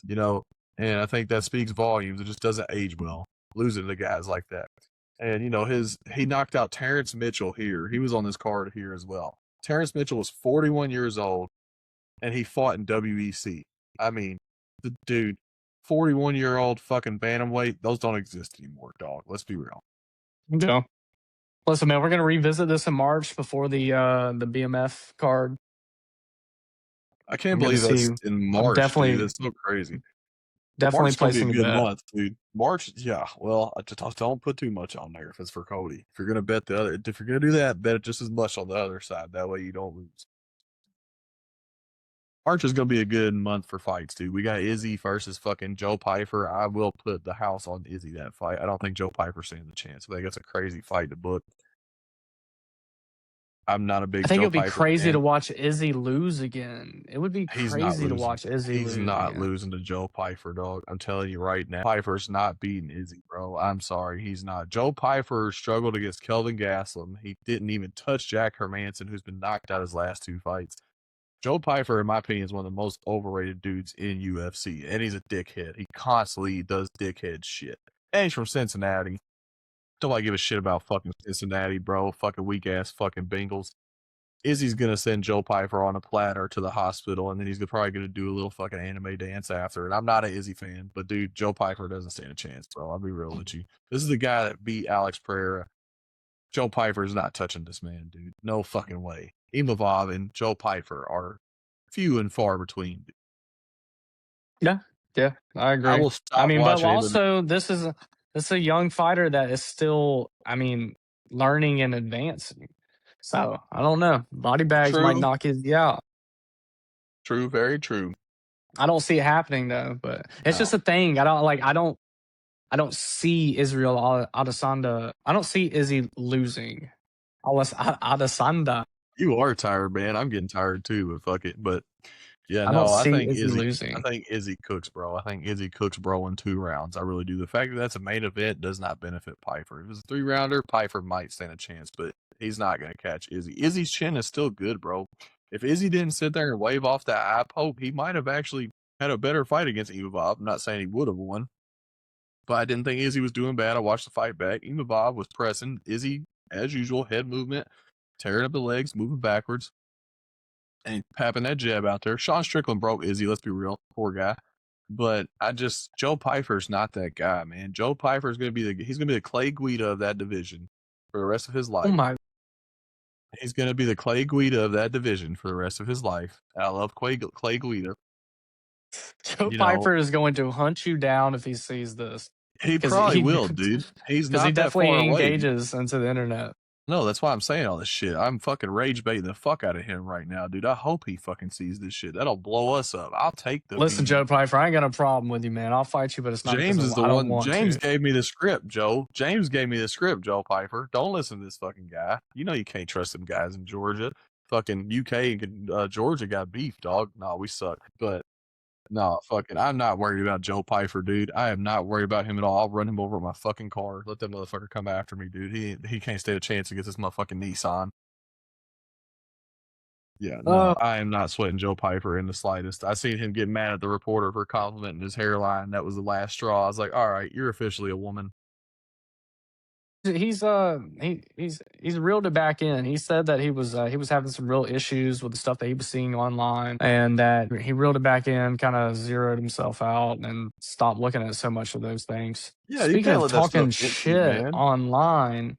You know, and I think that speaks volumes. It just doesn't age well, losing to guys like that. And he knocked out Terrence Mitchell here. He was on this card here as well. Terrence Mitchell was 41 years old, and he fought in WEC. I mean, the dude, 41-year-old fucking bantamweight, those don't exist anymore, dog. Let's be real. Yeah. Listen, man, we're gonna revisit this in March before the BMF card. I can't I'm gonna believe see. that's in I'm March, dude. That's so crazy. March definitely is gonna be a placing a good bet. month, dude. March, yeah. Well, I just don't put too much on there if it's for Cody. If you're gonna bet the other, if you're gonna do that, bet it just as much on the other side. That way you don't lose. March is gonna be a good month for fights, dude. We got Izzy versus fucking Joe Piper. I will put the house on Izzy that fight. I don't think Joe Piper stands a chance. I think that's a crazy fight to book. I'm not a I big think it Joe would be Piper crazy to fan. watch Izzy lose again. It would be He's not crazy to losing. watch Izzy He's lose not again. losing to Joe Piper, dog. I'm telling you right now. Piper's not beating Izzy, bro. I'm sorry. He's not. Joe Piper struggled against Kelvin Gastelum. He didn't even touch Jack Hermanson, who's been knocked out his last 2 fights. Joe Piper, in my opinion, is one of the most overrated dudes in UFC, and he's a dickhead. He constantly does dickhead shit. And he's from Cincinnati. Don't like give a shit about fucking Cincinnati, bro. Fucking weak ass fucking Bengals. Izzy's gonna send Joe Piper on a platter to the hospital, and then he's probably gonna do a little fucking anime dance after. And I'm not an Izzy fan, but dude, Joe Piper doesn't stand a chance, bro. I'll be real with you. This is the guy that beat Alex Pereira. Joe Piper's not touching this man, dude. No fucking way. Imavov and Joe Piper are few and far between. Yeah, I I agree. will I stop mean, but watching him. also this is a young fighter that is still, I mean, learning and advancing. So I don't know. Body bags might True, knock his out. true, very true. I don't see it happening though, but it's just No, a thing. I don't see Israel Adesanya. I don't see Izzy losing. Adesanya. you are tired, man. I'm getting tired too, but fuck it. But yeah, I don't no, I see think Izzy Izzy. I losing. think Izzy cooks, bro. I think Izzy cooks, bro, in 2 rounds. I really do. The fact that that's a main event does not benefit Piper. If it's a 3-rounder, Piper might stand a chance, but he's not going to catch Izzy. Izzy's chin is still good, bro. If Izzy didn't sit there and wave off that eye poke, he might have actually had a better fight against Imavov. I'm not saying he would have won, but I didn't think Izzy was doing bad. I watched the fight back. Imavov was pressing. Izzy, as usual, head movement, tearing up the legs, moving backwards, and papping that jab out there. Sean Strickland broke Izzy. Let's be real, poor guy. But Joe Piper's not that guy, man. Joe Piper's gonna be he's gonna be the Clay Guida of that division for the rest of his Oh life. my! He's gonna be the Clay Guida of that division for the rest of his life. And I love Clay Guida. Joe You know, Piper is going to hunt you down if he sees this he because probably will, dude. He's he not that far definitely away, dude. engages into the internet. No, that's why I'm saying all this shit. I'm fucking rage baiting the fuck out of him right now, dude. I hope he fucking sees this shit. That'll blow us up. I'll take the Listen, beating. Joe Piper, I ain't got a problem with you, man. I'll fight you, but it's not because James is the I don't one. want James to. gave me the script, Joe. James gave me the script, Joe Piper. Don't listen to this fucking guy. You know you can't trust them guys in Georgia. Fucking UK and Georgia got beef, dog. No, we suck. But no, fucking, I'm not worried about Joe Piper, dude. I am not worried about him at all. I'll run him over with my fucking car. Let that motherfucker come after me, dude. He can't stand a chance against this motherfucking Nissan. Yeah, no, I am not sweating Joe Piper in the slightest. I seen him get mad at the reporter for complimenting his hairline. That was the last straw. I was like, all right, you're officially a woman. He's reeled it back in. He said that he was having some real issues with the stuff that he was seeing online, and that he reeled it back in, kind of zeroed himself out, and stopped looking at so much of those things. Yeah, you Speaking can't of let that stuff talking get to you, shit man. online,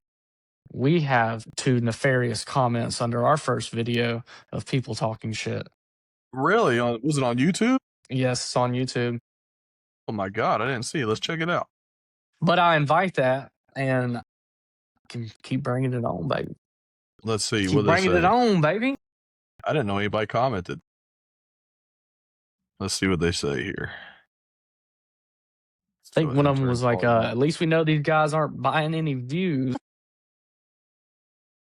we have 2 nefarious comments under our first video of people talking shit. Really? Was it on YouTube? Yes, it's on YouTube. Oh my god, I didn't see it. Let's check it out. But I invite that, and can keep bringing it on, baby. Let's see Keep what they bringing it say. on, baby. I didn't know anybody commented. Let's see what they say here. I think one of them was like, at least we know these guys aren't buying any views.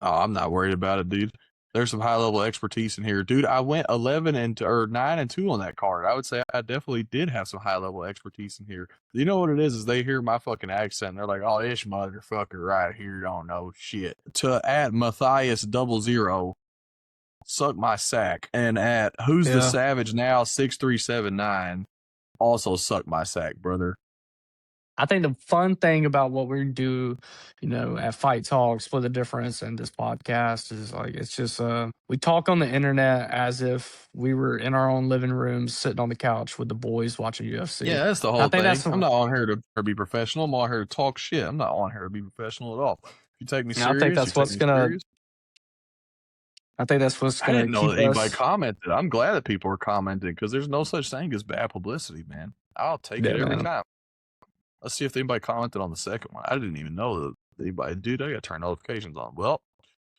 Oh, I'm not worried about it, dude. There's some high level expertise in here, dude. I went 9-2 on that card. I would say I definitely did have some high level expertise in here. You know what it is they hear my fucking accent. They're like, oh, this motherfucker right here don't know shit. To at Matthias 00, suck my sack, and at Who's the Savage Now 6379, also suck my sack, brother. I think the fun thing about what we do, at Fight Talk, Split the Difference, and this podcast is like, it's just, we talk on the internet as if we were in our own living rooms, sitting on the couch with the boys watching UFC. Yeah, that's the whole thing. I'm not on here to be professional. I'm on here to talk shit. I'm not on here to be professional at all. If you take me serious, I think that's what's gonna. I think that's what's I gonna didn't know keep that anybody us. commented. I'm glad that people are commenting because there's no such thing as bad publicity, man. I'll take it every time. Let's see if anybody commented on the second one. I didn't even know that anybody. Dude, I got to turn notifications on. Well,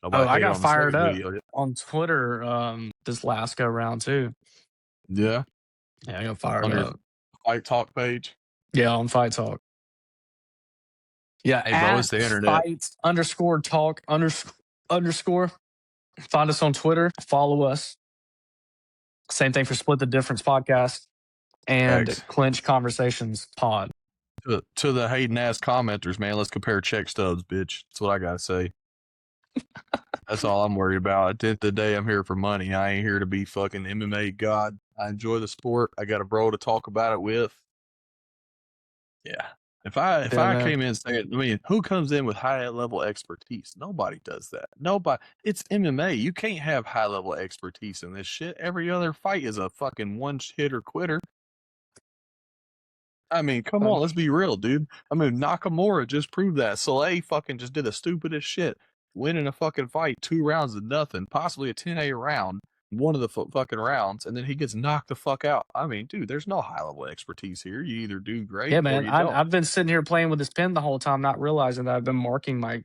nobody I got on fired up video. on Twitter this last go round too. Yeah. Yeah, I got fired on up. Your Fight Talk page. Yeah, on Fight Talk. Yeah, hey, bro, it's the internet. Fight_talk_. Find us on Twitter. Follow us. Same thing for Split the Difference podcast and Clinch Conversations pod. To the hating ass commenters, man, let's compare check stubs, bitch. That's what I gotta say. That's all I'm worried about. At the end of the day, I'm here for money. I ain't here to be fucking MMA god. I enjoy the sport. I got a bro to talk about it with. Yeah, If Yeah, I man. came in saying, I mean, who comes in with high level expertise? Nobody does that. Nobody. It's MMA. You can't have high level expertise in this shit. Every other fight is a fucking one hitter quitter. I mean, come on, let's be real, dude. I mean, Nakamura just proved that. Soleil fucking just did the stupidest shit, winning a fucking fight 2 rounds to nothing, possibly a 10-8 round, one of the fucking rounds, and then he gets knocked the fuck out. I mean, dude, there's no high level expertise here. You either do Yeah, great or man. you don't. I've been sitting here playing with this pen the whole time, not realizing that I've been marking my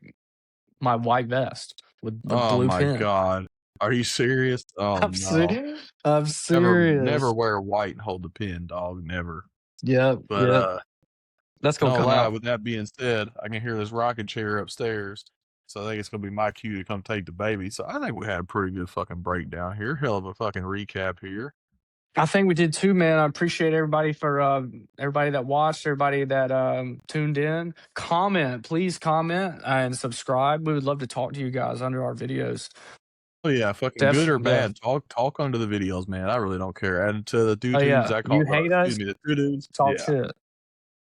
white vest with the Oh blue my pen. god, are you serious? Oh no, I'm never serious. wear white and hold the pen, dog. Never. Yep, But yep. That's gonna no come lie, out with that being said, I can hear this rocking chair upstairs. So I think it's gonna be my cue to come take the baby. So I think we had a pretty good fucking breakdown here. Hell of a fucking recap here. I think we did too, man. I appreciate everybody for everybody that watched, everybody that tuned in. Comment, please comment and subscribe. We would love to talk to you guys under our videos. Oh yeah, fucking good or Yeah. bad, talk under the videos, man. I really don't care. And to the two Oh dudes yeah. I You called, hate excuse us? me, the two dudes, Talk yeah, shit.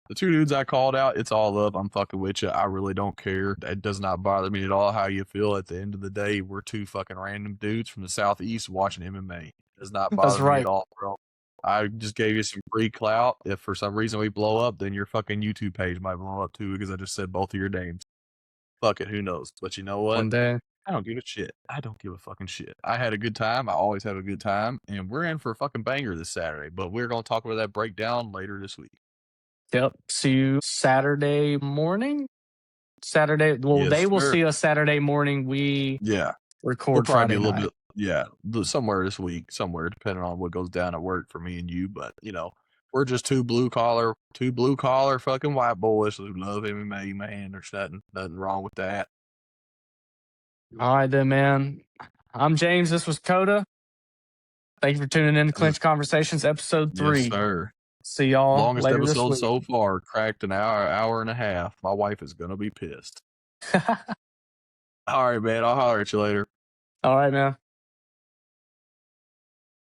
the two dudes I called out, it's all love. I'm fucking with you. I really don't care. It does not bother me at all how you feel. At the end of the day, we're two fucking random dudes from the southeast watching MMA. It does not That's bother me at right. all, bro. I just gave you some free clout. If for some reason we blow up, then your fucking YouTube page might blow up too because I just said both of your names. Fuck it, who knows? But you know what? One day. I don't give a shit. I don't give a fucking shit. I had a good time. I always have a good time, and we're in for a fucking banger this Saturday. But we're gonna talk about that breakdown later this week. Yep. See you Saturday morning. Saturday. Well, Yes, they will sir. see us Saturday morning. We Yeah, we'll record probably be Friday a little night. bit. Yeah, somewhere this week, somewhere depending on what goes down at work for me and you. But you know, we're just two blue collar fucking white boys who love MMA. Man, there's nothing wrong with that. All right, then, man. I'm James. This was Coda. Thank you for tuning in to This is Clinch Conversations, episode yes, 3. sir. See y'all Longest later this episode week. so far. Cracked an hour and a half. My wife is gonna be pissed. All right, man. I'll holler at you later. All right, man.